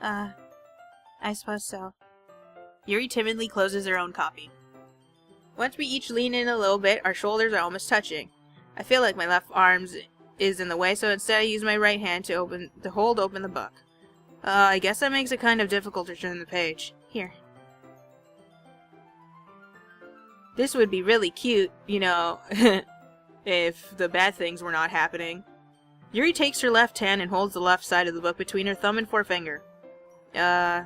I suppose so. Yuri timidly closes her own copy. Once we each lean in a little bit, our shoulders are almost touching. I feel like my left arm is in the way, so instead I use my right hand to hold open the book. I guess that makes it kind of difficult to turn the page. Here. This would be really cute, if the bad things were not happening. Yuri takes her left hand and holds the left side of the book between her thumb and forefinger. I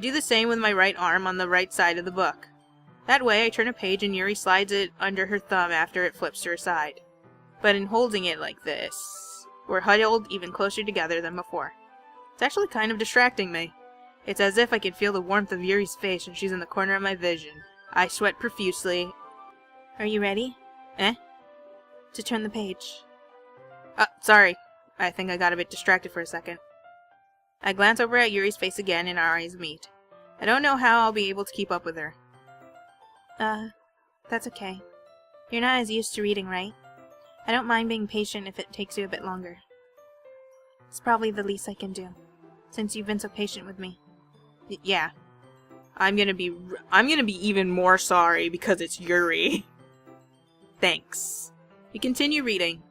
do the same with my right arm on the right side of the book. That way, I turn a page and Yuri slides it under her thumb after it flips to her side. But in holding it like this, we're huddled even closer together than before. It's actually kind of distracting me. It's as if I can feel the warmth of Yuri's face when she's in the corner of my vision. I sweat profusely. Are you ready? Eh? To turn the page. Sorry. I think I got a bit distracted for a second. I glance over at Yuri's face again and our eyes meet. I don't know how I'll be able to keep up with her. That's okay. You're not as used to reading, right? I don't mind being patient if it takes you a bit longer. It's probably the least I can do, since you've been so patient with me. Yeah. I'm gonna be even more sorry because it's Yuri. Thanks. We continue reading.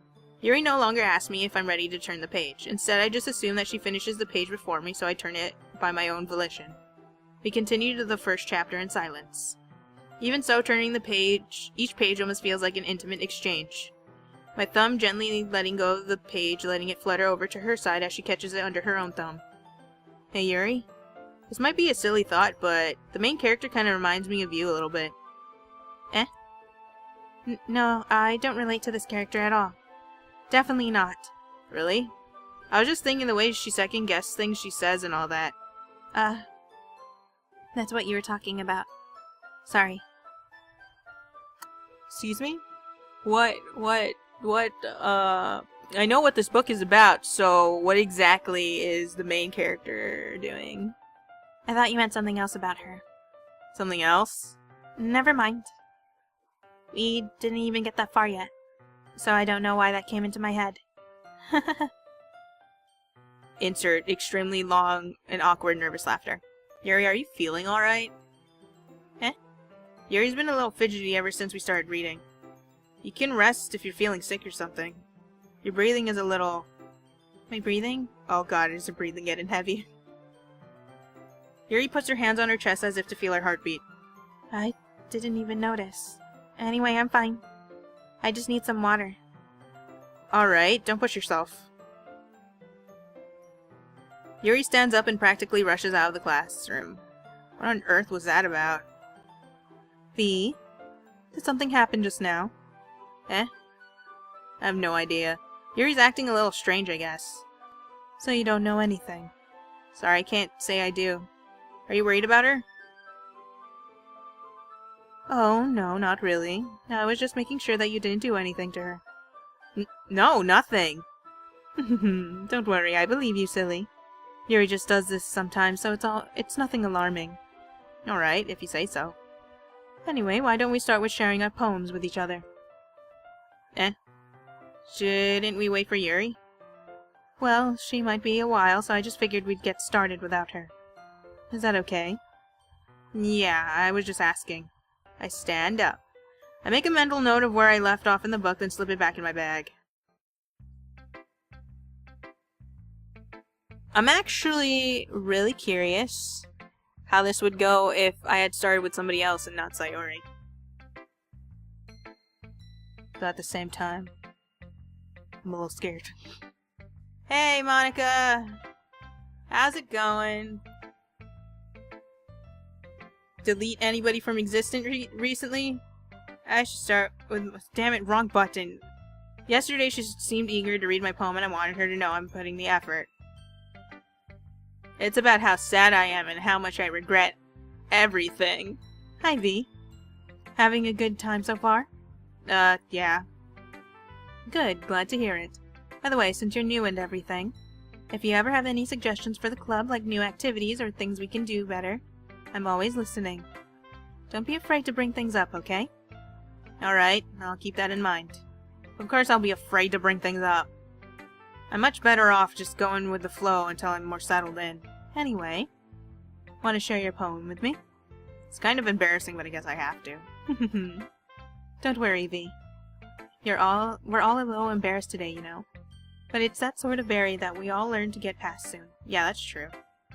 Yuri no longer asks me if I'm ready to turn the page. Instead, I just assume that she finishes the page before me, so I turn it by my own volition. We continue to the first chapter in silence. Even so, turning the page, each page almost feels like an intimate exchange. My thumb gently letting go of the page, letting it flutter over to her side as she catches it under her own thumb. Hey Yuri? This might be a silly thought, but the main character kind of reminds me of you a little bit. Eh? No, I don't relate to this character at all. Definitely not. Really? I was just thinking the way she second-guesses things she says and all that. That's what you were talking about. Sorry. Excuse me? I know what this book is about, so what exactly is the main character doing? I thought you meant something else about her. Something else? Never mind. We didn't even get that far yet, so I don't know why that came into my head. Insert extremely long and awkward nervous laughter. Yuri, are you feeling alright? Eh? Yuri's been a little fidgety ever since we started reading. You can rest if you're feeling sick or something. Your breathing is a little... My breathing? Oh god, is her breathing getting heavy? Yuri puts her hands on her chest as if to feel her heartbeat. I didn't even notice. Anyway, I'm fine. I just need some water. Alright, don't push yourself. Yuri stands up and practically rushes out of the classroom. What on earth was that about? V? Did something happen just now? Eh? I have no idea. Yuri's acting a little strange, I guess. So you don't know anything? Sorry, I can't say I do. Are you worried about her? Oh, no, not really. I was just making sure that you didn't do anything to her. No, nothing. Don't worry, I believe you, silly. Yuri just does this sometimes, so it's nothing alarming. Alright, if you say so. Anyway, why don't we start with sharing our poems with each other? Eh? Shouldn't we wait for Yuri? Well, she might be a while, so I just figured we'd get started without her. Is that okay? Yeah, I was just asking. I stand up. I make a mental note of where I left off in the book, then slip it back in my bag. I'm actually really curious how this would go if I had started with somebody else and not Sayori. But at the same time, I'm a little scared. Hey, Monica! How's it going? Delete anybody from existence recently? I should start with... Damn it, wrong button. Yesterday she seemed eager to read my poem and I wanted her to know I'm putting the effort. It's about how sad I am and how much I regret everything. Hi, V. Having a good time so far? Yeah. Good, glad to hear it. By the way, since you're new and everything, if you ever have any suggestions for the club, like new activities or things we can do better, I'm always listening. Don't be afraid to bring things up, okay? Alright, I'll keep that in mind. Of course I'll be afraid to bring things up. I'm much better off just going with the flow until I'm more settled in. Anyway, want to share your poem with me? It's kind of embarrassing, but I guess I have to. Don't worry, V. We're all a little embarrassed today, you know. But it's that sort of berry that we all learn to get past soon. Yeah, that's true.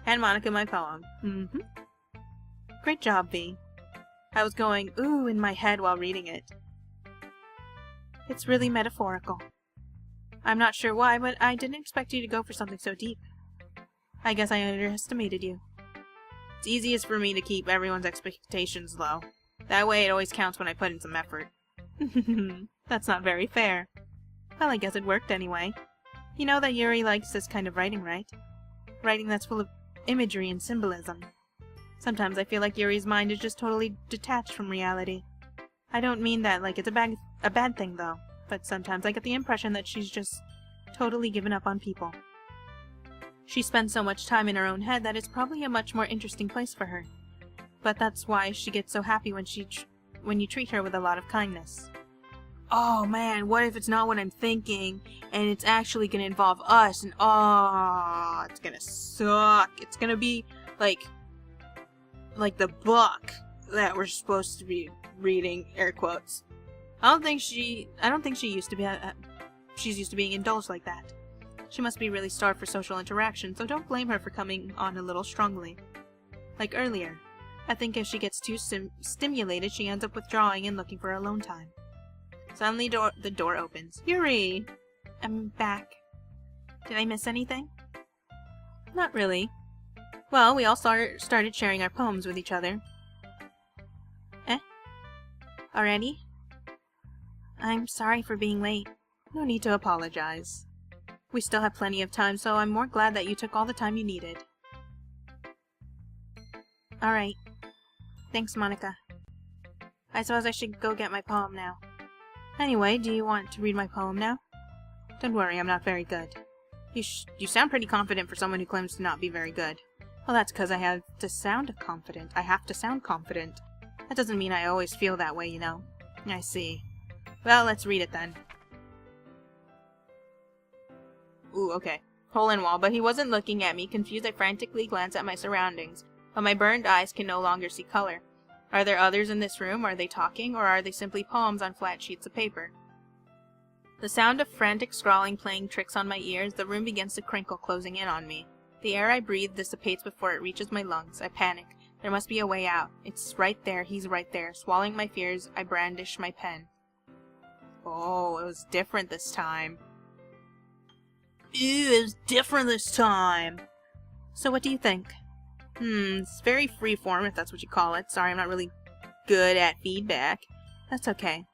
Hand Monica my poem. Great job, V. I was going, ooh, in my head while reading it. It's really metaphorical. I'm not sure why, but I didn't expect you to go for something so deep. I guess I underestimated you. It's easiest for me to keep everyone's expectations low. That way it always counts when I put in some effort. That's not very fair. Well, I guess it worked anyway. You know that Yuri likes this kind of writing, right? Writing that's full of imagery and symbolism. Sometimes I feel like Yuri's mind is just totally detached from reality. I don't mean that like it's a bad thing, though. But sometimes I get the impression that she's just totally given up on people. She spends so much time in her own head that it's probably a much more interesting place for her. But that's why she gets so happy when you treat her with a lot of kindness. Oh man, what if it's not what I'm thinking, and it's actually gonna involve us, and oh, it's gonna suck. It's gonna be like the book that we're supposed to be reading, air quotes. I don't think she used to be she's used to being indulged like that. She must be really starved for social interaction, so don't blame her for coming on a little strongly. Like earlier. I think if she gets too stimulated, she ends up withdrawing and looking for alone time. Suddenly the door opens. Yuri! I'm back. Did I miss anything? Not really. Well, we all started sharing our poems with each other. Already? I'm sorry for being late. No need to apologize. We still have plenty of time, so I'm more glad that you took all the time you needed. Alright. Thanks, Monica. I suppose I should go get my poem now. Anyway, do you want to read my poem now? Don't worry, I'm not very good. You sound pretty confident for someone who claims to not be very good. Well, that's because I have to sound confident. That doesn't mean I always feel that way, you know. I see. Well, let's read it then. Ooh, okay. Hole in wall, but he wasn't looking at me. Confused, I frantically glanced at my surroundings, but my burned eyes can no longer see color. Are there others in this room? Are they talking, or are they simply poems on flat sheets of paper? The sound of frantic scrawling playing tricks on my ears, the room begins to crinkle, closing in on me. The air I breathe dissipates before it reaches my lungs. I panic. There must be a way out. It's right there. He's right there. Swallowing my fears, I brandish my pen. Oh, it was different this time. Ew, it was different this time. So what do you think? It's very freeform, if that's what you call it. Sorry, I'm not really good at feedback. That's okay.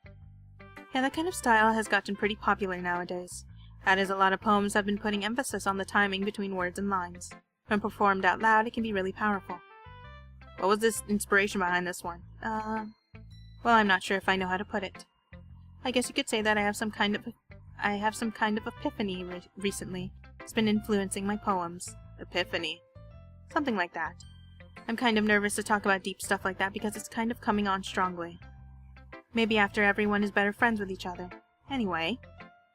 Yeah, that kind of style has gotten pretty popular nowadays. That is, a lot of poems have been putting emphasis on the timing between words and lines. When performed out loud, it can be really powerful. What was this inspiration behind this one? Well, I'm not sure if I know how to put it. I guess you could say that I have some kind of epiphany recently. It's been influencing my poems. Epiphany. Something like that. I'm kind of nervous to talk about deep stuff like that because it's kind of coming on strongly. Maybe after everyone is better friends with each other. Anyway,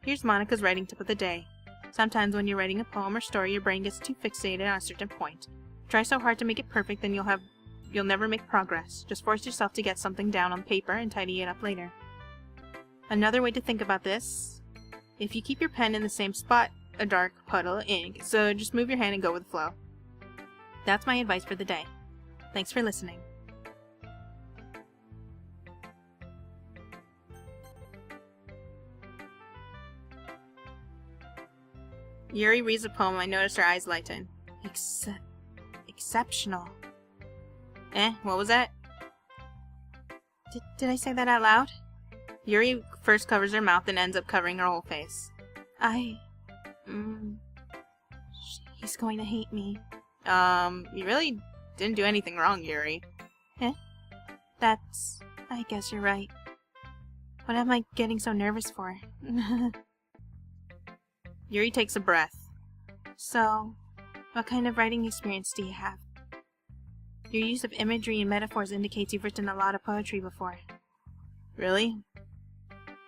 here's Monica's writing tip of the day. Sometimes when you're writing a poem or story, your brain gets too fixated on a certain point. Try so hard to make it perfect, then you'll never make progress. Just force yourself to get something down on paper and tidy it up later. Another way to think about this, if you keep your pen in the same spot, a dark puddle of ink, so just move your hand and go with the flow. That's my advice for the day. Thanks for listening. Yuri reads the poem. I noticed her eyes lighten. Exceptional. What was that? Did I say that out loud? Yuri first covers her mouth and ends up covering her whole face. He's going to hate me. You really didn't do anything wrong, Yuri. I guess you're right. What am I getting so nervous for? Yuri takes a breath. So, what kind of writing experience do you have? Your use of imagery and metaphors indicates you've written a lot of poetry before. Really?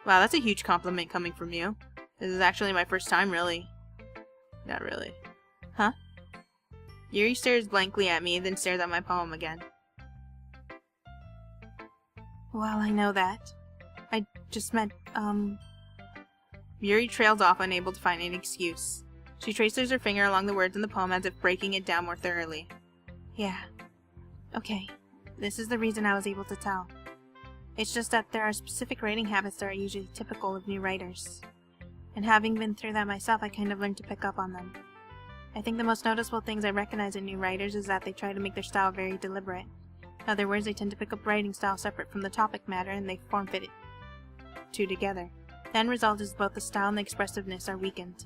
Wow, that's a huge compliment coming from you. This is actually my first time, really. Not really. Huh? Yuri stares blankly at me, then stares at my poem again. Well, I know that. I just meant, Yuri trails off, unable to find any excuse. She traces her finger along the words in the poem as if breaking it down more thoroughly. Yeah. Okay. This is the reason I was able to tell. It's just that there are specific writing habits that are usually typical of new writers. And having been through that myself, I kind of learned to pick up on them. I think the most noticeable things I recognize in new writers is that they try to make their style very deliberate. In other words, they tend to pick up writing style separate from the topic matter and they form-fit it two together. The end result is both the style and the expressiveness are weakened.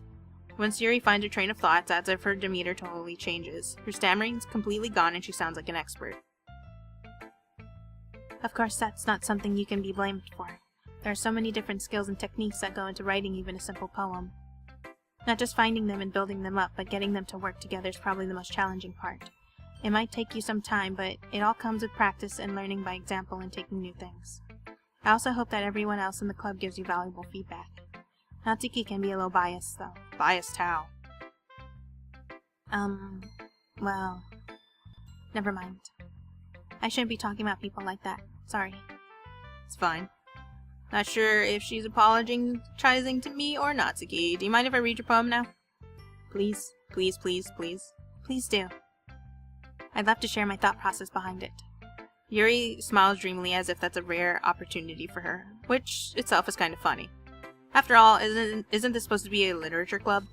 Once Yuri finds her train of thought, it's as if her demeanor totally changes. Her stammering's completely gone and she sounds like an expert. Of course, that's not something you can be blamed for. There are so many different skills and techniques that go into writing even a simple poem. Not just finding them and building them up, but getting them to work together is probably the most challenging part. It might take you some time, but it all comes with practice and learning by example and taking new things. I also hope that everyone else in the club gives you valuable feedback. Natsuki can be a little biased, though. Biased how? Well, never mind. I shouldn't be talking about people like that. Sorry. It's fine. Not sure if she's apologizing to me or Natsuki. Do you mind if I read your poem now? Please. Please, please, please. Please do. I'd love to share my thought process behind it. Yuri smiles dreamily as if that's a rare opportunity for her, which itself is kind of funny. After all, isn't this supposed to be a literature club?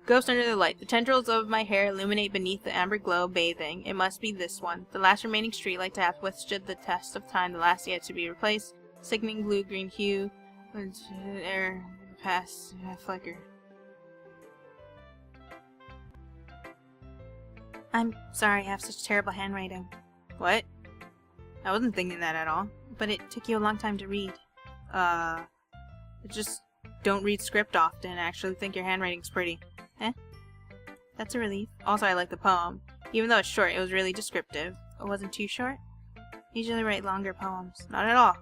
Ghost under the light. The tendrils of my hair illuminate beneath the amber glow bathing. It must be this one. The last remaining streetlight to have withstood the test of time, the last yet to be replaced. Sickening blue-green hue. Air past flicker. I'm sorry I have such terrible handwriting. What? I wasn't thinking that at all. But it took you a long time to read. I just don't read script often. I actually think your handwriting's pretty. That's a relief. Also, I like the poem. Even though it's short, it was really descriptive. It wasn't too short? Usually write longer poems. Not at all.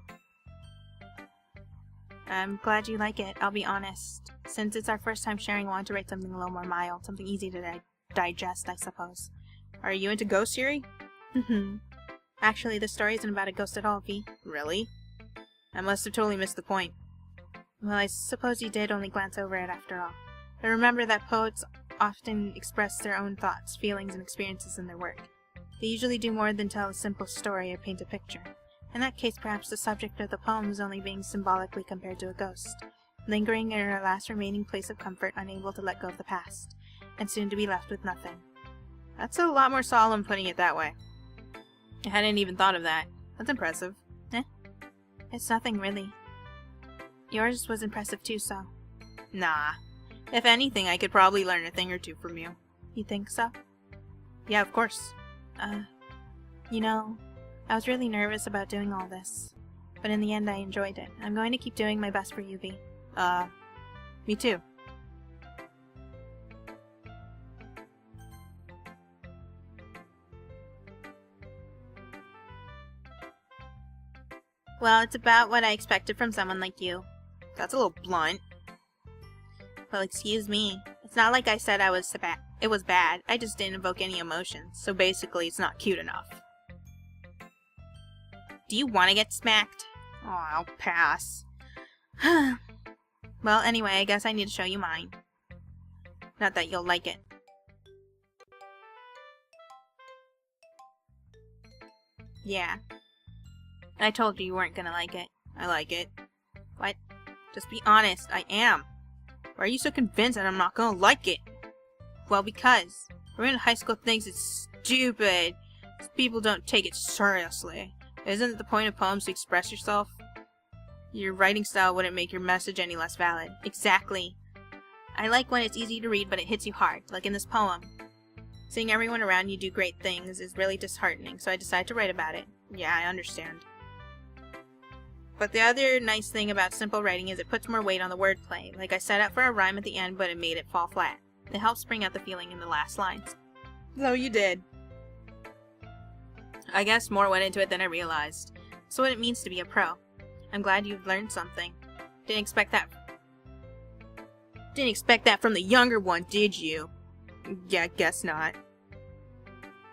I'm glad you like it, I'll be honest. Since it's our first time sharing, I wanted to write something a little more mild. Something easy to digest, I suppose. Are you into ghost theory? Actually, the story isn't about a ghost at all, V. Really? I must have totally missed the point. Well, I suppose you did only glance over it after all. But remember that poets often express their own thoughts, feelings, and experiences in their work. They usually do more than tell a simple story or paint a picture. In that case, perhaps the subject of the poem is only being symbolically compared to a ghost, lingering in her last remaining place of comfort, unable to let go of the past, and soon to be left with nothing. That's a lot more solemn putting it that way. I hadn't even thought of that. That's impressive. It's nothing, really. Yours was impressive too, so. Nah. If anything, I could probably learn a thing or two from you. You think so? Yeah, of course. You know, I was really nervous about doing all this. But in the end, I enjoyed it. I'm going to keep doing my best for you, V. Me too. Well, it's about what I expected from someone like you. That's a little blunt. Well, excuse me. It's not like I said it was bad. I just didn't evoke any emotions. So basically, it's not cute enough. Do you want to get smacked? Oh, I'll pass. Well, anyway, I guess I need to show you mine. Not that you'll like it. Yeah. I told you weren't gonna like it. I like it. What? Just be honest, I am. Why are you so convinced that I'm not gonna like it? Well, because everyone in high school thinks it's stupid. People don't take it seriously. Isn't it the point of poems to express yourself? Your writing style wouldn't make your message any less valid. Exactly. I like when it's easy to read, but it hits you hard, like in this poem. Seeing everyone around you do great things is really disheartening, so I decided to write about it. Yeah, I understand. But the other nice thing about simple writing is it puts more weight on the wordplay. Like I set out for a rhyme at the end, but it made it fall flat. It helps bring out the feeling in the last lines. So you did. I guess more went into it than I realized. That's what it means to be a pro. I'm glad you've learned something. Didn't expect that from the younger one, did you? Yeah, guess not.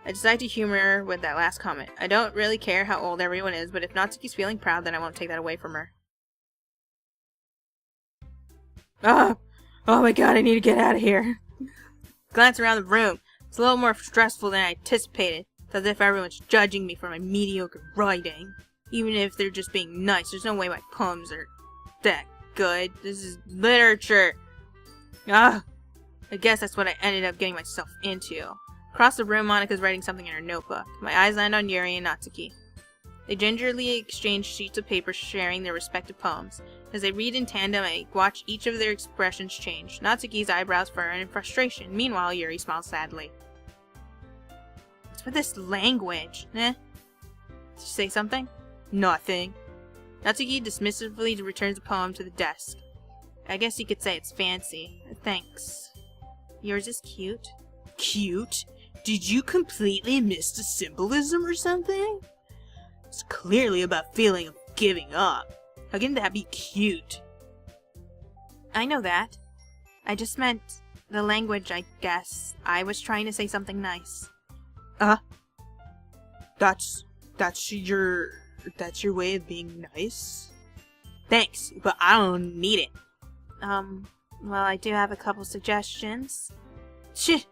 I decided to humor her with that last comment. I don't really care how old everyone is, but if Natsuki's feeling proud, then I won't take that away from her. Oh my god, I need to get out of here. Glance around the room. It's a little more stressful than I anticipated. It's as if everyone's judging me for my mediocre writing. Even if they're just being nice, there's no way my poems are that good. This is literature. I guess that's what I ended up getting myself into. Across the room, Monika's writing something in her notebook. My eyes land on Yuri and Natsuki. They gingerly exchange sheets of paper sharing their respective poems. As they read in tandem, I watch each of their expressions change. Natsuki's eyebrows furrow in frustration. Meanwhile, Yuri smiles sadly. What's with this language? Did you say something? Nothing. Natsuki dismissively returns the poem to the desk. I guess you could say it's fancy. Thanks. Yours is cute. Cute? Did you completely miss the symbolism or something? It's clearly about feeling of giving up. How can that be cute? I know that. I just meant the language, I guess. I was trying to say something nice. That's your That's your way of being nice? Thanks, but I don't need it. Well, I do have a couple suggestions. Shit!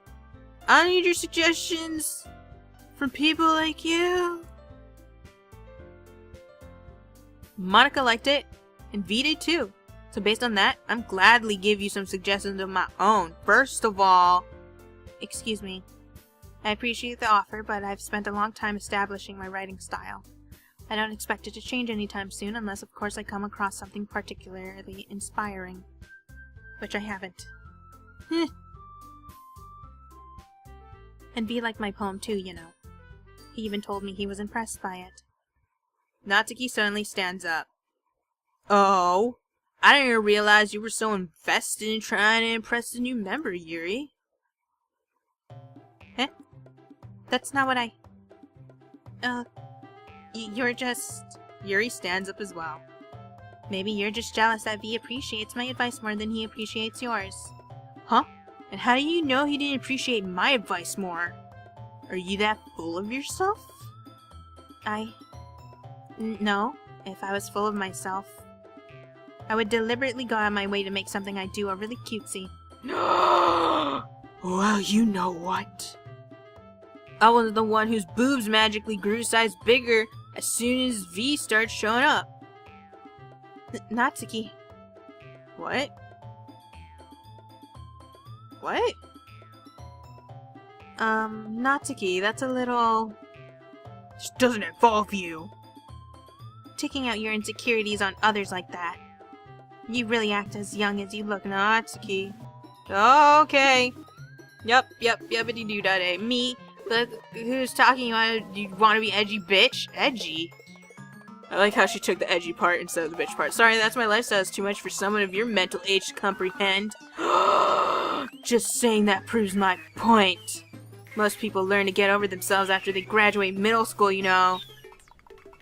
I don't need your suggestions from people like you. Monica liked it, and V did too. So based on that, I'm gladly give you some suggestions of my own. First of all... Excuse me. I appreciate the offer, but I've spent a long time establishing my writing style. I don't expect it to change anytime soon, unless of course I come across something particularly inspiring. Which I haven't. And V liked my poem too, you know. He even told me he was impressed by it. Natsuki suddenly stands up. Oh, I didn't realize you were so invested in trying to impress the new member, Yuri. Eh? That's not what I... You're just... Yuri stands up as well. Maybe you're just jealous that V appreciates my advice more than he appreciates yours. Huh? And how do you know he didn't appreciate my advice more? Are you that full of yourself? No. If I was full of myself, I would deliberately go out of my way to make something I do overly cutesy. Well, you know what? I was the one whose boobs magically grew size bigger as soon as V started showing up. Natsuki. What? What? Natsuki, that's a little... This doesn't involve you. Taking out your insecurities on others like that. You really act as young as you look, Natsuki. Okay. Yuppity doo da day. Me? Who's talking about you want to be edgy, bitch? Edgy? I like how she took the edgy part instead of the bitch part. Sorry, that's my lifestyle. It's too much for someone of your mental age to comprehend. Just saying that proves my point. Most people learn to get over themselves after they graduate middle school, you know.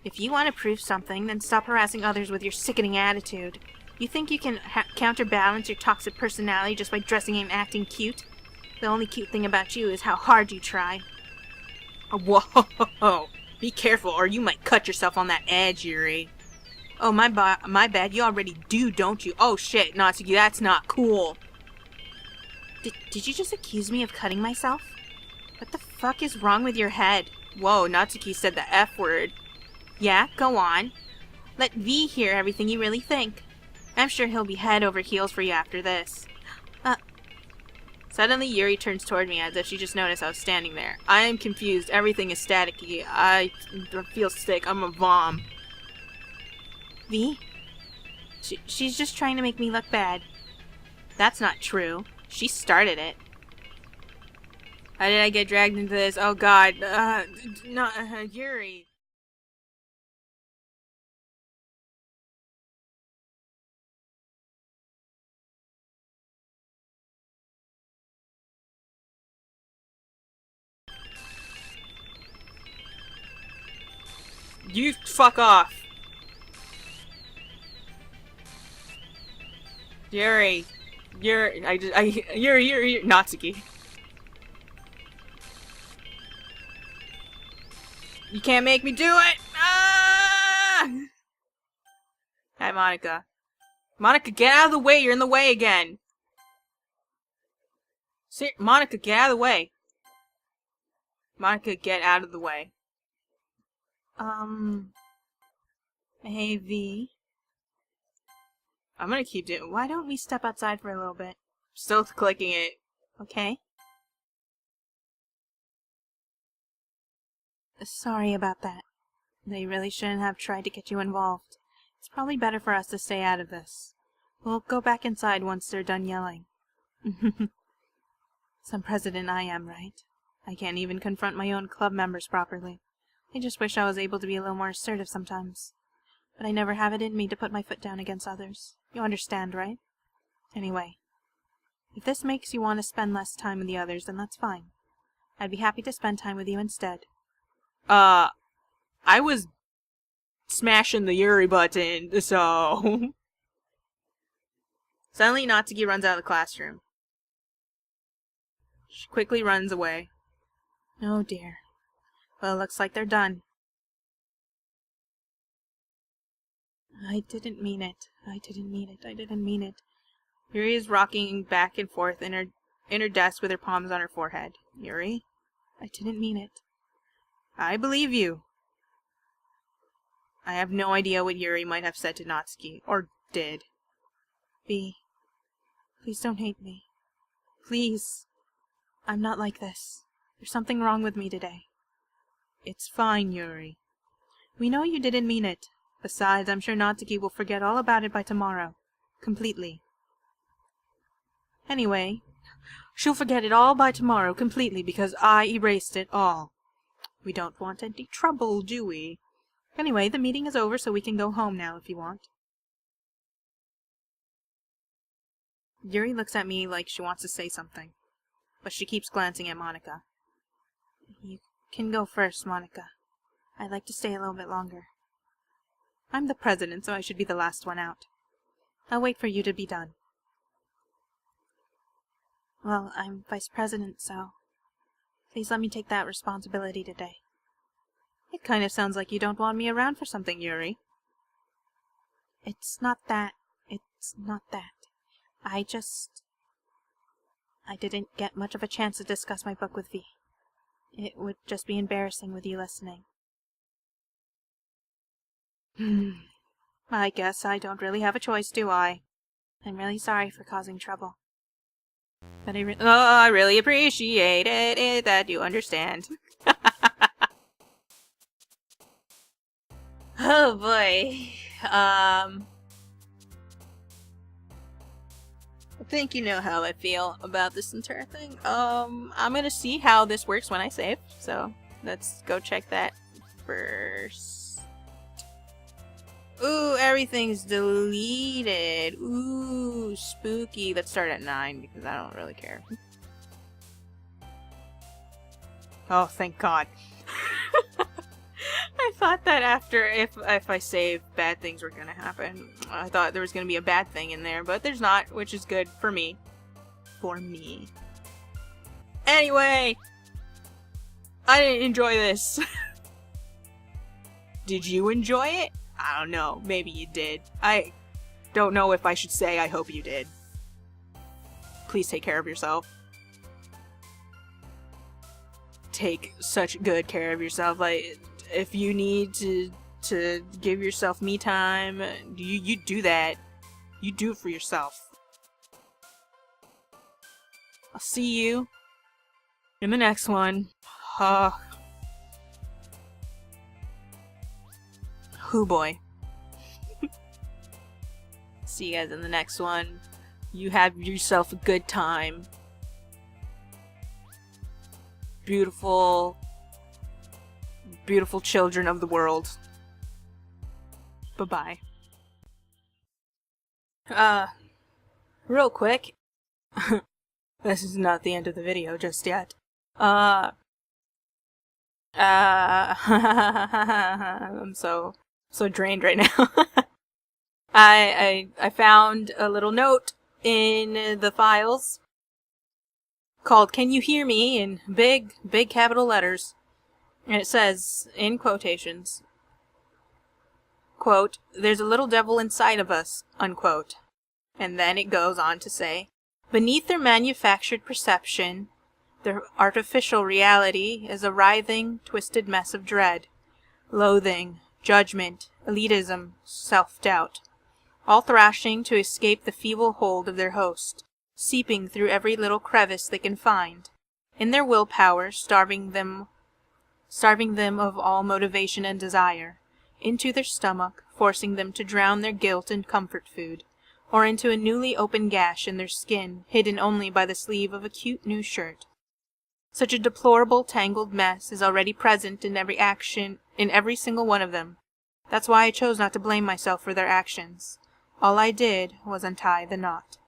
If you want to prove something, then stop harassing others with your sickening attitude. You think you can counterbalance your toxic personality just by dressing and acting cute? The only cute thing about you is how hard you try. Whoa! Be careful or you might cut yourself on that edge, Yuri. Oh, my bad. You already do, don't you? Oh shit, Natsuki, that's not cool. Did you just accuse me of cutting myself? What the fuck is wrong with your head? Whoa, Natsuki said the F word. Yeah, go on. Let V hear everything you really think. I'm sure he'll be head over heels for you after this. Suddenly, Yuri turns toward me as if she just noticed I was standing there. I am confused. Everything is staticky. I feel sick. I'm a vom. V? She's just trying to make me look bad. That's not true. She started it. How did I get dragged into this? Oh god. Yuri. You fuck off. Yuri. Yuri, Natsuki. You can't make me do it! Ah! Hi, Monica. Monica, get out of the way! You're in the way again! Monica, get out of the way! Monica, get out of the way. Hey, V. I'm gonna keep doing. Why don't we step outside for a little bit? Still clicking it. Okay. Sorry about that. They really shouldn't have tried to get you involved. It's probably better for us to stay out of this. We'll go back inside once they're done yelling. Some president I am, right? I can't even confront my own club members properly. I just wish I was able to be a little more assertive sometimes. But I never have it in me to put my foot down against others. You understand, right? Anyway, if this makes you want to spend less time with the others, then that's fine. I'd be happy to spend time with you instead. I was smashing the Yuri button, so... Suddenly, Natsuki runs out of the classroom. She quickly runs away. Oh dear. Well, it looks like they're done. I didn't mean it. I didn't mean it. I didn't mean it. Yuri is rocking back and forth in her desk with her palms on her forehead. Yuri, I didn't mean it. I believe you. I have no idea what Yuri might have said to Natsuki, or did. B, please don't hate me. Please. I'm not like this. There's something wrong with me today. It's fine, Yuri. We know you didn't mean it. Besides, I'm sure Natsuki will forget all about it by tomorrow. Completely. Anyway, she'll forget it all by tomorrow completely because I erased it all. We don't want any trouble, do we? Anyway, the meeting is over, so we can go home now if you want. Yuri looks at me like she wants to say something, but she keeps glancing at Monika. You can go first, Monika. I'd like to stay a little bit longer. I'm the president, so I should be the last one out. I'll wait for you to be done. Well, I'm vice president, so please let me take that responsibility today. It kind of sounds like you don't want me around for something, Yuri. It's not that. It's not that. I didn't get much of a chance to discuss my book with V. It would just be embarrassing with you listening. I guess I don't really have a choice, do I? I'm really sorry for causing trouble. But I really appreciate it that you understand. Oh boy. I think you know how I feel about this entire thing. I'm gonna see how this works when I save, so let's go check that first. Ooh, everything's deleted. Ooh, spooky. Let's start at 9 because I don't really care. Oh, thank God. I thought that after, if I save, bad things were gonna happen. I thought there was gonna be a bad thing in there, but there's not, which is good for me. For me. Anyway! I didn't enjoy this. Did you enjoy it? I don't know. Maybe you did. I don't know if I should say I hope you did. Please take care of yourself. Take such good care of yourself. Like, if you need to give yourself me time, you do that. You do it for yourself. I'll see you in the next one. Oh boy. See you guys in the next one. You have yourself a good time. Beautiful, beautiful children of the world. Bye-bye. Real quick. This is not the end of the video just yet. I'm so drained right now. I found a little note in the files called "Can you hear me?" in big capital letters. And it says, in quotations, quote, "There's a little devil inside of us," unquote. And then it goes on to say, "Beneath their manufactured perception, their artificial reality is a writhing, twisted mess of dread, loathing, judgment, elitism, self-doubt, all thrashing to escape the feeble hold of their host, seeping through every little crevice they can find, in their willpower, starving them of all motivation and desire, into their stomach, forcing them to drown their guilt in comfort food, or into a newly opened gash in their skin, hidden only by the sleeve of a cute new shirt. Such a deplorable, tangled mess is already present in every action, in every single one of them. That's why I chose not to blame myself for their actions. All I did was untie the knot."